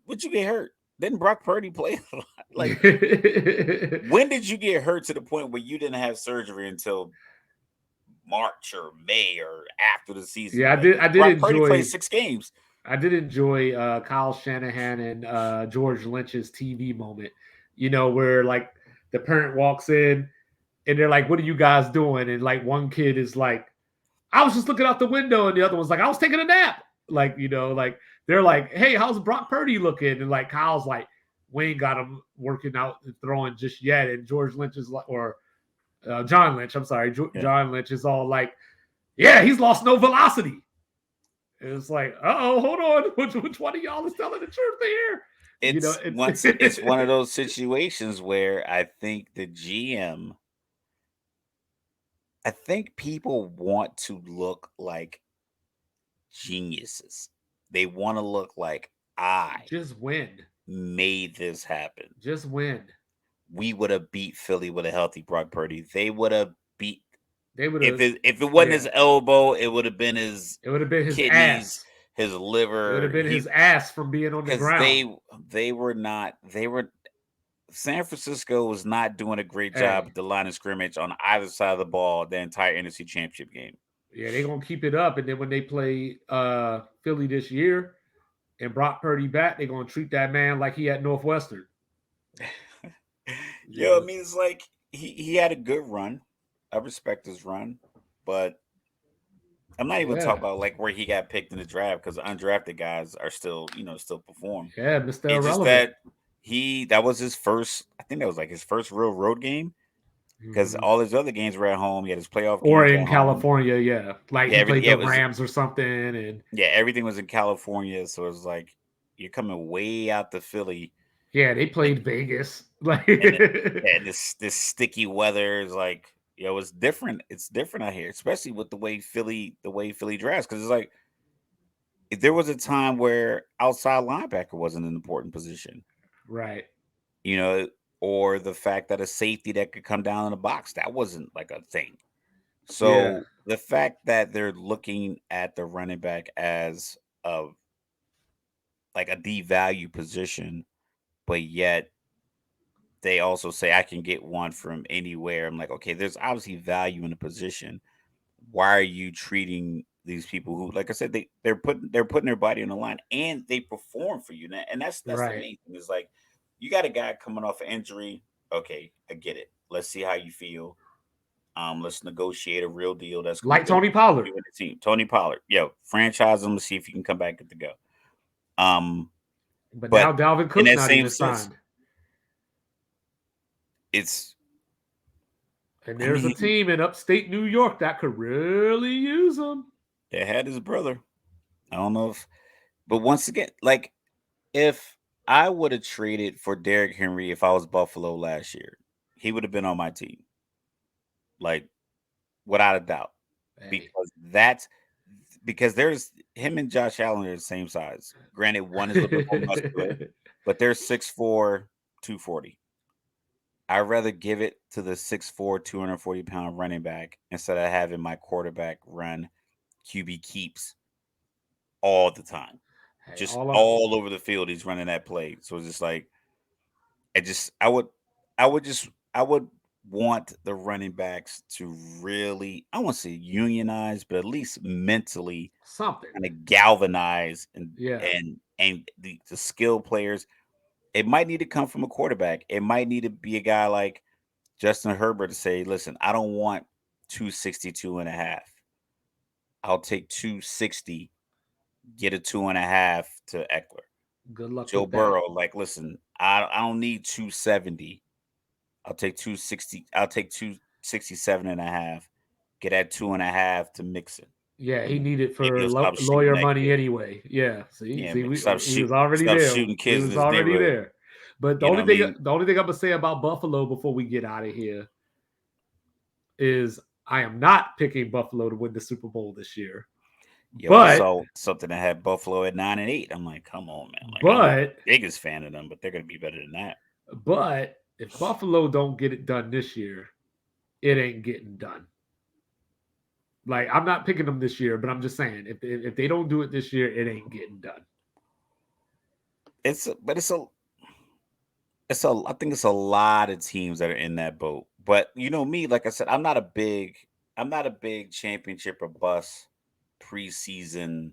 would you get hurt? Didn't Brock Purdy play a lot? Like, when did you get hurt to the point where you didn't have surgery until March or May or after the season? Yeah, I Like, did. I did Brock Purdy played enjoy. 6 games. I did enjoy Kyle Shanahan and George Lynch's TV moment. Where like the parent walks in and they're like, "What are you guys doing?" And like one kid is like, "I was just looking out the window," and the other one's like, "I was taking a nap." Like like they're like, "Hey, how's Brock Purdy looking?" And like Kyle's like, "We ain't got him working out and throwing just yet." And George Lynch is like, or John Lynch, I'm sorry, Yeah. John Lynch is all like, "Yeah, he's lost no velocity." And it's like, hold on, which one of y'all is telling the truth here? It's one of those situations where I think the GM, I think people want to look like geniuses. They want to look like I just win, made this happen. just win. We would have beat Philly with a healthy Brock Purdy. They would have beat They would have, if it wasn't yeah, his elbow, it would have been his it would have been his kidneys, ass. his It would liver. have been his ass from being on the Because ground. they were not they were San Francisco was not doing a great job Hey, at the line of scrimmage on either side of the ball the entire NFC Championship game. yeah, they're gonna keep it up, and then when they play Philly this year and Brock Purdy back, they're gonna treat that man like he at Northwestern. Yeah, I mean, it's like he had a good run. I respect his run, but I'm not even Yeah, talking about like where he got picked in the draft because undrafted guys are still perform. yeah, Mr. It's just Irrelevant. that that was his first. I think that was like his first real road game because Mm-hmm. all his other games were at home. He had his playoff Or games in at home. California, yeah, like Yeah, he everything. played Yeah, the it was. Rams or something, and Yeah, everything was in California, so it was like you're coming way out to Philly, yeah, they and played Vegas. Like, yeah, this sticky weather is like, it's different. It's different out here, especially with the way Philly drafts. Because it's like if there was a time where outside linebacker wasn't an important position, right, you know, or the fact that a safety that could come down in the box that wasn't like a thing. yeah, So the fact that they're looking at the running back as a like a devalue position, but yet they also say I can get one from anywhere. I'm like, okay, there's obviously value in the position. Why are you treating these people who, like I said, they're putting their body on the line and they perform for you? And that's the right. main thing. Is like you got a guy coming off an injury. Okay, I get it. Let's see how you feel. Let's negotiate a real deal that's going to Like benefit Tony Pollard, you and the team. Tony Pollard, yo, franchise him to see if he can come back good to go. Um, but now but Dalvin in Cook that not same even sense, signed, it's and I there's a mean, team in upstate New York that could really use him. they had his brother. I don't know if, but once again, like if I would have traded for Derrick Henry if I was Buffalo last year, he would have been on my team, like without a doubt, Hey, because there's him and Josh Allen are the same size. Granted, one is a little bit more muscular, but they're 6'4", 240. I'd rather give it to the 6'4", 240-pound running back instead of having my quarterback run QB keeps all the time. hey, Just all I all over the field, he's running that play. So it's just like I would want the running backs to really, I won't say unionize, but at least mentally Something. kind of galvanize Yeah. and the skill players. It might need to come from a quarterback. It might need to be a guy like Justin Herbert to say, listen, I don't want 262.5. I'll take 260, get a 2.5 to Eckler. Good luck Joe with that. Burrow, like, listen, I don't need 270. I'll take 260. I'll take 267.5. Get that 2.5 to Mixon. Yeah, he And needed maybe for he'll stop shooting lawyer that money kid. anyway. Yeah, see, Yeah, see, maybe stop he was shooting, already stop there. shooting He kids in was his already neighborhood. there. But You know what I mean? the only thing I'm gonna say about Buffalo before we get out of here is I am not picking Buffalo to win the Super Bowl this year. Yo, I But saw something that had Buffalo at 9-8. I'm like, come on, man. Like, I'm not the but biggest fan of them, but they're gonna be better than that. but if Buffalo don't get it done this year, it ain't getting done. Like I'm not picking them this year, but I'm just saying if they don't do it this year, it ain't getting done. But I think it's a lot of teams that are in that boat. But you know me, like I said, I'm not a big championship or bust preseason,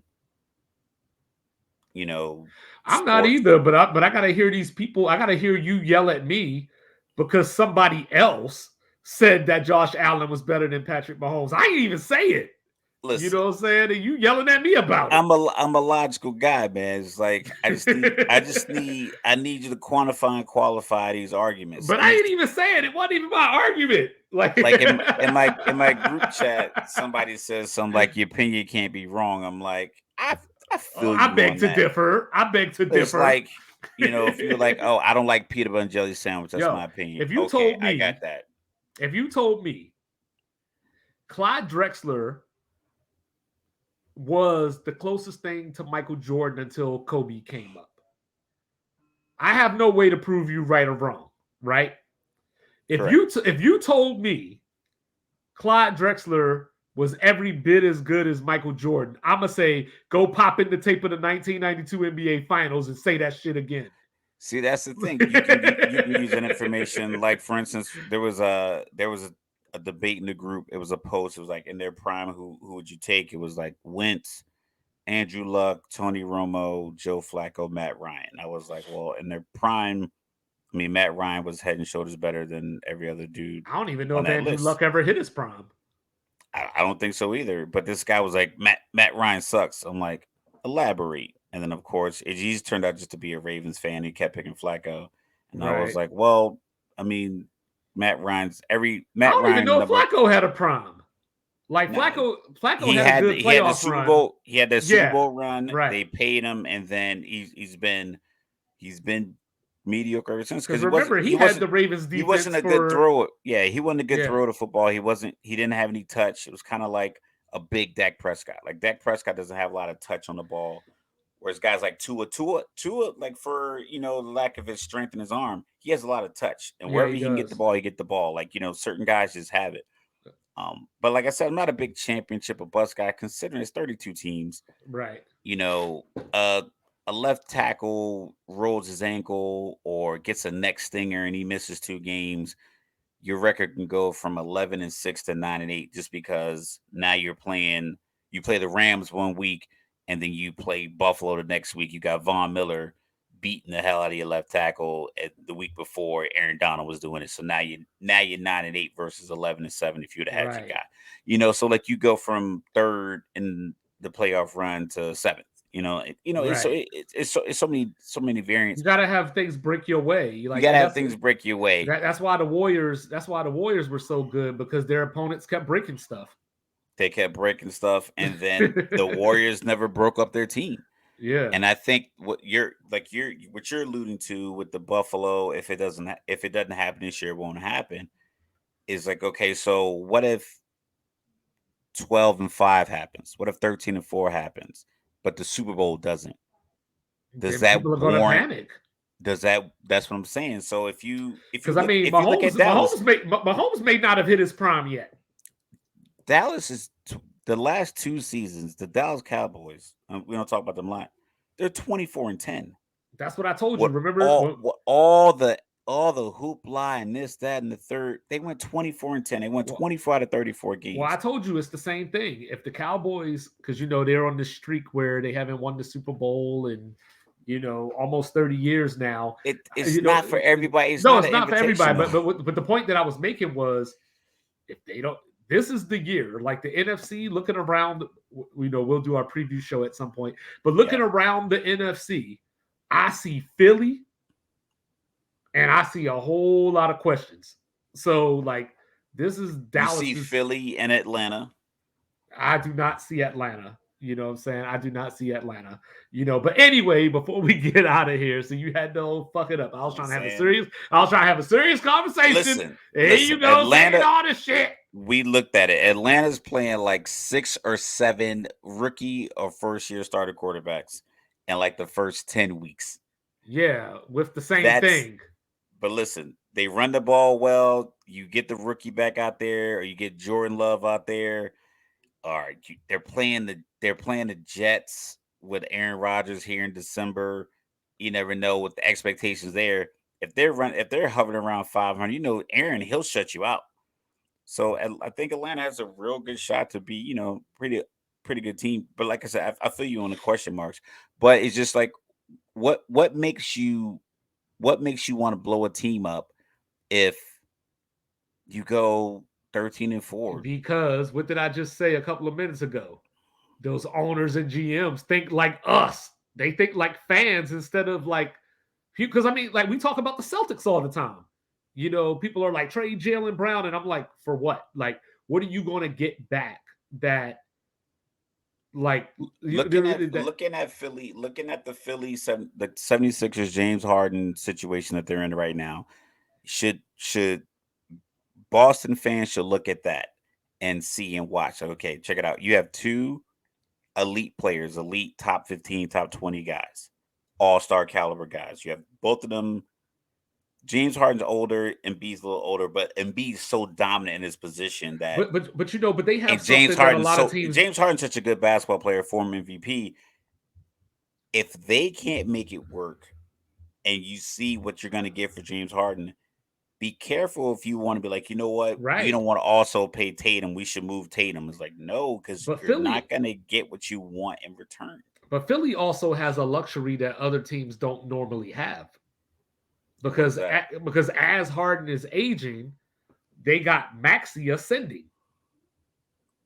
you know, I'm not sports. either, but I gotta hear these people. I gotta hear you yell at me because somebody else said that Josh Allen was better than Patrick Mahomes. I ain't even say it. You Listen, know what I'm saying? And you yelling at me about it. I'm a logical guy, man. It's like I need you to quantify and qualify these arguments. But And I it's ain't even saying it. Wasn't even my argument. Like, like in my group chat, somebody says something like your opinion can't be wrong. I'm like, I oh, feel I you beg on to that. differ. I beg to It's differ. like, you know, if you're like, oh, I don't like peanut butter and jelly sandwich, that's Yo, my opinion. if you Okay, told I got me, that. if you told me Clyde Drexler was the closest thing to Michael Jordan until Kobe came up, I have no way to prove you right or wrong, right? Correct. If you told me Clyde Drexler was every bit as good as Michael Jordan, I'm gonna say go pop in the tape of the 1992 NBA Finals and say that shit again. See, that's the thing. You can use that information. Like, for instance, there was a debate in the group. It was a post. It was like, in their prime, who would you take? It was like Wentz, Andrew Luck, Tony Romo, Joe Flacco, Matt Ryan. I was like, well, in their prime, I mean, Matt Ryan was head and shoulders better than every other dude I don't even know on if that Andrew list. Luck ever hit his prime. I don't think so either. But this guy was like, Matt Ryan sucks. I'm like, elaborate. And then of course, he's turned out just to be a Ravens fan. He kept picking Flacco, and I was Right. like, well, I mean, I Matt don't even Ryan know if number. Flacco had a prime. Like Nah, Flacco had a good he had the playoff Super run. Bowl. He had that Super Yeah. Bowl run. Right. They paid him, and then he's been mediocre ever since because Because remember, he had the Ravens he wasn't defense a good for thrower. Yeah, he wasn't a good yeah. thrower to football. He didn't have any touch. It was kind of like a big Dak Prescott. Like, Dak Prescott doesn't have a lot of touch on the ball. Whereas guys like Tua, like, for, you know, the lack of his strength in his arm, he has a lot of touch. And Yeah, wherever he he can get the does. ball, he get the ball. Like, you know, certain guys just have it. But like I said, I'm not a big championship or bust guy, considering it's 32 teams. Right. You know, a left tackle rolls his ankle or gets a neck stinger and he misses 2 games, your record can go from 11-6 to 9-8 just because now you play the Rams one week and then you play Buffalo the next week. You got Von Miller beating the hell out of your left tackle at the week before Aaron Donald was doing it. So now you're 9-8 versus 11-7 if you'd have had your Right. guy. You know, so like you go from third in the playoff run to seventh. Right. It's so many You variants. got to have things break your way. You Like, gotta and have things break your way. that's why the Warriors. That's why the Warriors were so good because their opponents kept breaking stuff. They kept breaking stuff, and then the Warriors never broke up their team. Yeah. And I think what you're alluding to with the Buffalo, if it doesn't happen this year, it won't happen. Is like, okay, so what if 12-5 happens? What if 13-4 happens, but the Super Bowl doesn't? Does Then that people are going to warrant? panic. That's what I'm saying. So Because I mean, if you look at Dallas, Mahomes may not have hit his prime yet. Dallas is the last 2 seasons. The Dallas Cowboys. We don't talk about them a lot. They're 24-10. That's what I told you. Remember? What all the all the hoopla and this, that, and the third. They went 24-10. They won 24 out of 34 games. Well, I told you it's the same thing. If the Cowboys, because they're on this streak where they haven't won the Super Bowl in almost 30 years now. It's not for everybody. It's no, not it's not for everybody. invitational. But the point that I was making was, if they don't, this is the year. Like the NFC, looking around, we'll do our preview show at some point. But looking around the NFC, I see Philly, and I see a whole lot of questions. So, like, this is Dallas. You see Philly and Atlanta. I do not see Atlanta. You know what I'm saying? I do not see Atlanta. But anyway, before we get out of here, so you had to fuck it up. I was trying to have a serious conversation. Listen, you go, Atlanta, all this shit. We looked at it. Atlanta's playing like 6 or 7 rookie or first-year starter quarterbacks in like the first 10 weeks. Yeah, with the same thing. But listen, they run the ball well. You get the rookie back out there, or you get Jordan Love out there. All right, they're playing the Jets with Aaron Rodgers here in December. You never know what the expectations there. If they're hovering around 500, Aaron, he'll shut you out. So I think Atlanta has a real good shot to be, pretty good team. But like I said, I feel you on the question marks. But it's just like, what makes you want to blow a team up if you go 13-4? Because what did I just say a couple of minutes ago? Those owners and GMs think like us. They think like fans instead of like, because I mean, like we talk about the Celtics all the time. People are like, trade Jaylen Brown, and I'm like, for what? Like, what are you going to get back? That, like, looking at Philly, looking at the 76ers James Harden situation that they're in right now, should Boston fans should look at that and see and watch. Okay, check it out. You have 2 elite players, elite top 15, top 20 guys, all-star caliber guys. You have both of them. James Harden's older, Embiid's a little older, but Embiid's so dominant in his position that. But they have James Harden's such a good basketball player, former MVP. If they can't make it work, and you see what you're going to get for James Harden, be careful if you want to be like, you know what, you don't want to also pay Tatum. We should move Tatum. It's like, no, because you're not going to get what you want in return. But Philly also has a luxury that other teams don't normally have. Because as Harden is aging, they got Maxey ascending.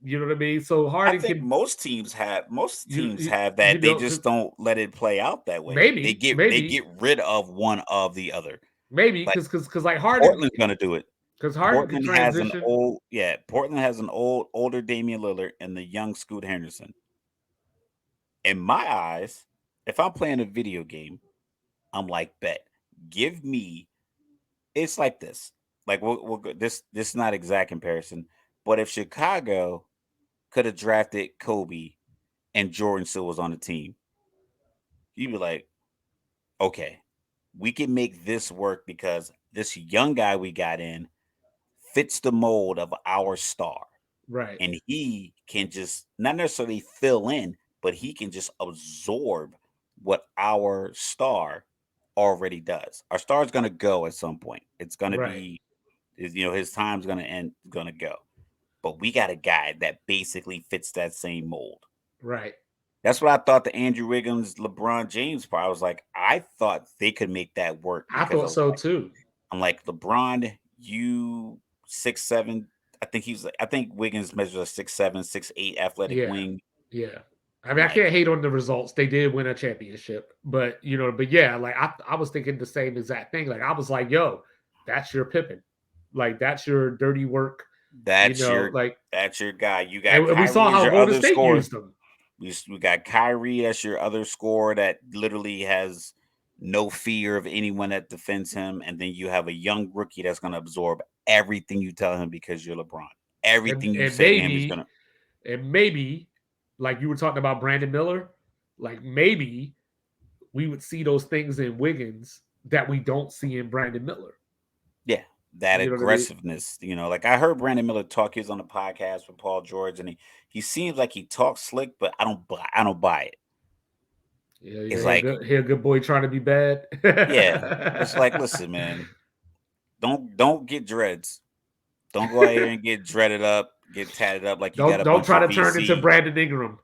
You know what I mean? So Harden, I think most teams have that. They just don't let it play out that way. They get rid of one of the other. Maybe because like Harden, Portland's gonna do it. Because Harden has an Portland has an older Damian Lillard and the young Scoot Henderson. In my eyes, if I'm playing a video game, I'm like, bet. Give me. It's like this. Like this is not exact comparison, but if Chicago could have drafted Kobe and Jordan still was on the team, you'd be like, okay, we can make this work because this young guy we got in fits the mold of our star. Right. And he can just not necessarily fill in, but he can just absorb what our star already does. Our star's going to go at some point. It's going to be, his time's going to go. But we got a guy that basically fits that same mold. Right. That's what I thought the Andrew Wiggins, LeBron James part. I was like, I thought they could make that work. I thought so too. I'm like, LeBron, you 6'7". I think Wiggins measures a 6'7", 6'8" athletic wing. Yeah. I mean, I can't hate on the results. They did win a championship, but yeah, like I was thinking the same exact thing. Like I was like, yo, that's your Pippen. Like that's your dirty work. That's your guy. You got and we saw how Golden State used them. We got Kyrie as your other scorer that literally has no fear of anyone that defends him, and then you have a young rookie that's going to absorb everything you tell him because you're LeBron. Everything you say to him is going to. And maybe, like you were talking about Brandon Miller, like maybe we would see those things in Wiggins that we don't see in Brandon Miller. Yeah. That aggressiveness, like I heard Brandon Miller talk. He was on the podcast with Paul George, and he seems like he talks slick, but I don't buy it. Yeah, it's like he a good boy trying to be bad. Yeah, it's like, listen, man, Don't get dreads. Don't go out here and get dreaded up, get tatted up like you got a Don't bunch try of to turn into VCs. Brandon Ingram.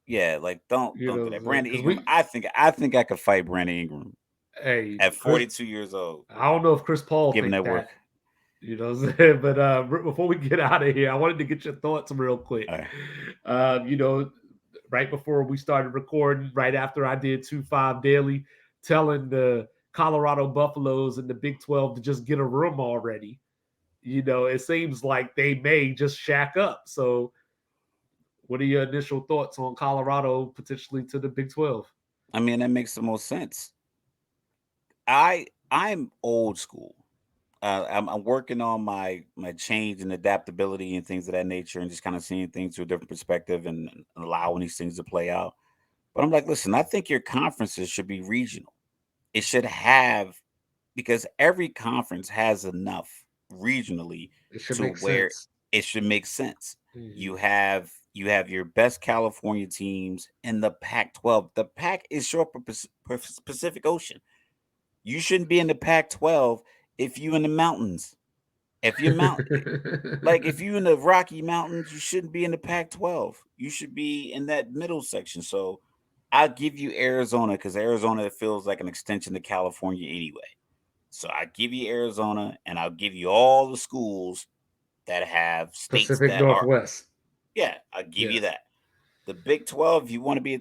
Yeah, like don't You do know, that. Brandon because Ingram, we, I think I could fight Brandon Ingram hey, at Chris, 42 years old. I don't know if Chris Paul Given think that work. that. You know what I'm saying? But before we get out of here, I wanted to get your thoughts real quick. All right. You know, right before we started recording, right after I did 2-5 Daily, telling the Colorado Buffaloes and the Big 12 to just get a room already. You know, it seems like they may just shack up. So, what are your initial thoughts on Colorado potentially to the Big 12? I mean, that makes the most sense. I'm old school. I'm working on my change and adaptability and things of that nature, and just kind of seeing things through a different perspective and allowing these things to play out. But I'm like, listen, I think your conferences should be regional. It should have, because every conference has enough regionally It should to make where sense. it should make sense. Mm-hmm. You have your best California teams in the Pac-12. The Pac is short for Pacific Ocean. You shouldn't be in the Pac-12 if you in the mountains. If you're like if you in the Rocky Mountains, you shouldn't be in the Pac-12. You should be in that middle section. So I'll give you Arizona because Arizona feels like an extension to California anyway. So I give you Arizona, and I'll give you all the schools that have states Pacific that are, Northwest. yeah, I'll give Yeah. you that. The Big 12, you want to be,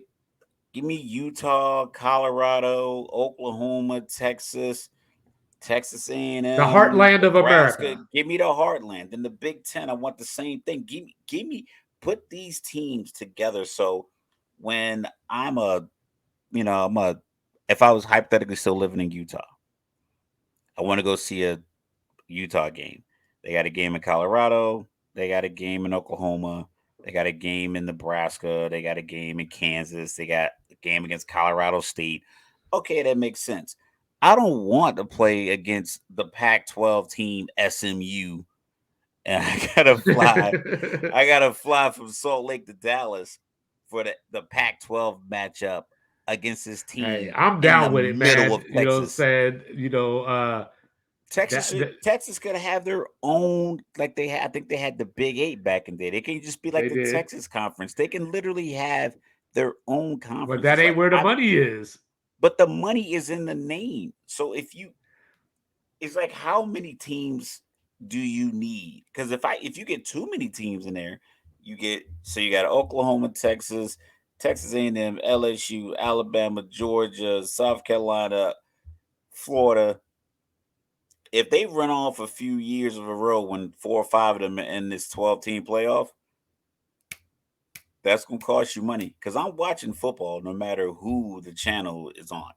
give me Utah, Colorado, Oklahoma, Texas The A&M, heartland of Nebraska. America. Give me the heartland. Then the Big 10, I want the same thing. Give me, put these teams together. So when if I was hypothetically still living in Utah, I want to go see a Utah game. They got a game in Colorado. They got a game in Oklahoma. They got a game in Nebraska. They got a game in Kansas. They got a game against Colorado State. Okay, that makes sense. I don't want to play against the Pac-12 team SMU, and I gotta fly. I gotta fly from Salt Lake to Dallas for the Pac-12 matchup against this Hey, team I'm in the down with it, middle man. of You know what I'm Texas. saying? Texas That, that Texas could have their own, like they had. I think they had the Big Eight back in the day. They can just be like they the did, Texas Conference. They can literally have their own but that conferences. ain't Like where the money is. but the money is in the name. So it's like how many teams do you need? Because if you get too many teams in there, you got Oklahoma, Texas A&M, LSU, Alabama, Georgia, South Carolina, Florida. If they run off a few years of a row when 4 or 5 of them are in this 12-team playoff, that's gonna cost you money. Because I'm watching football no matter who the channel is on.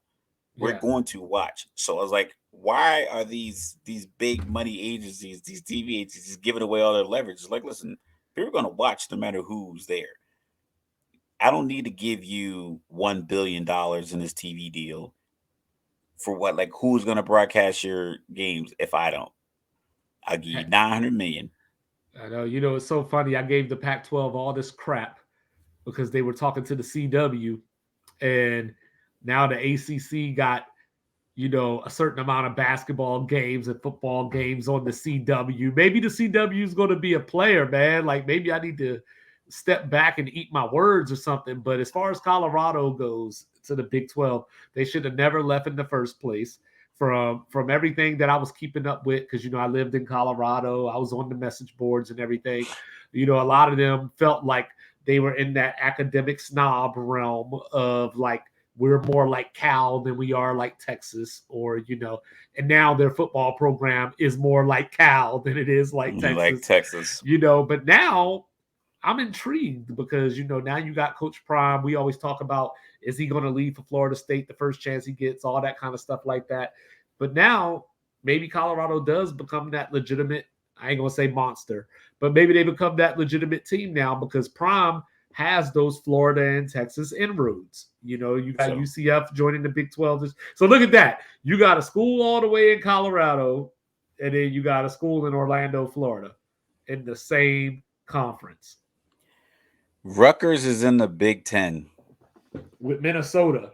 We're Yeah. going to watch. So I was like, why are these big money agencies, these TV agencies, giving away all their leverage? It's like, listen, people are gonna watch no matter who's there. I don't need to give you $1 billion in this TV deal for what? Like, who's gonna broadcast your games if I don't? I'll give you 900 million. I know. You know, it's so funny. I gave the Pac-12 all this crap because they were talking to the CW, and now the ACC got a certain amount of basketball games and football games on the CW. Maybe the CW is going to be a player, man. Like maybe I need to step back and eat my words or something. But as far as Colorado goes to the Big 12, they should have never left in the first place. From everything that I was keeping up with, because I lived in Colorado, I was on the message boards and everything. A lot of them felt like they were in that academic snob realm of like we're more like Cal than we are like Texas, and now their football program is more like Cal than it is like Like Texas, Texas. but now I'm intrigued because, now you got Coach Prime. We always talk about, is he going to leave for Florida State the first chance he gets, all that kind of stuff like that. But now maybe Colorado does become that legitimate, I ain't going to say monster, but maybe they become that legitimate team now because Prime has those Florida and Texas inroads. You got So UCF joining the Big 12. So look at that. You got a school all the way in Colorado, and then you got a school in Orlando, Florida, in the same conference Rutgers is in the Big Ten. with Minnesota.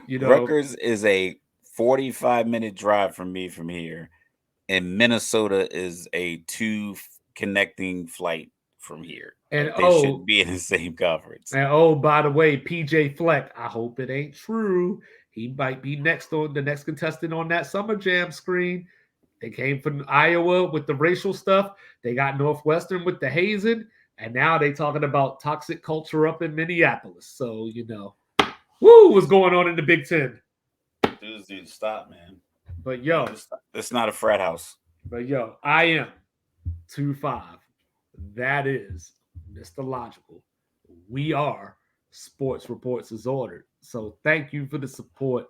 You know, Rutgers is a 45-minute drive from me from here, and Minnesota is a 2 connecting flight from here. And Like, they shouldn't be in the same conference. And by the way, PJ Fleck, I hope it ain't true. He might be the next contestant on that Summer Jam screen. They came from Iowa with the racial stuff. They got Northwestern with the hazing. And now they talking about toxic culture up in Minneapolis. So, what's going on in the Big Ten? Dude, stop, man. But, yo. It's not a frat house. But, yo, I am 2-5. That is Mr. Logical. We are Sports Reports as ordered. So thank you for the support.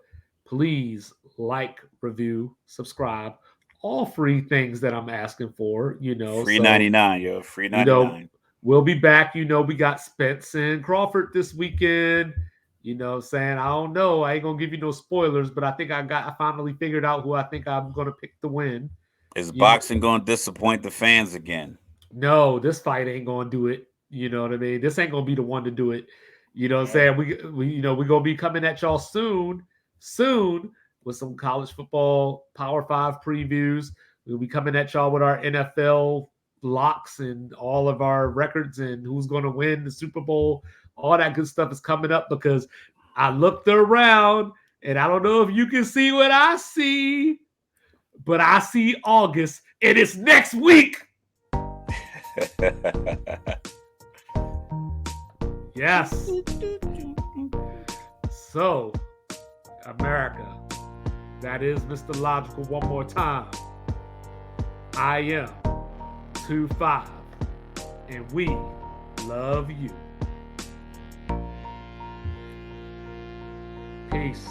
Please like, review, subscribe. All free things that I'm asking for, Free 99, yo. Free 99. We'll be back. We got Spence and Crawford this weekend. Saying, I don't know. I ain't going to give you no spoilers, but I think I finally figured out who I think I'm going to pick to win. Is boxing going to disappoint the fans again? No, this fight ain't going to do it. You know what I mean? This ain't going to be the one to do it. You know what I'm saying? We're going to be coming at y'all soon with some college football Power 5 previews. We'll be coming at y'all with our NFL locks and all of our records and who's going to win the Super Bowl. All that good stuff is coming up because I looked around and I don't know if you can see what I see, but I see August and it's next week. Yes. So, America, that is Mr. Logical one more time. I am 2-5, and we love you. Peace.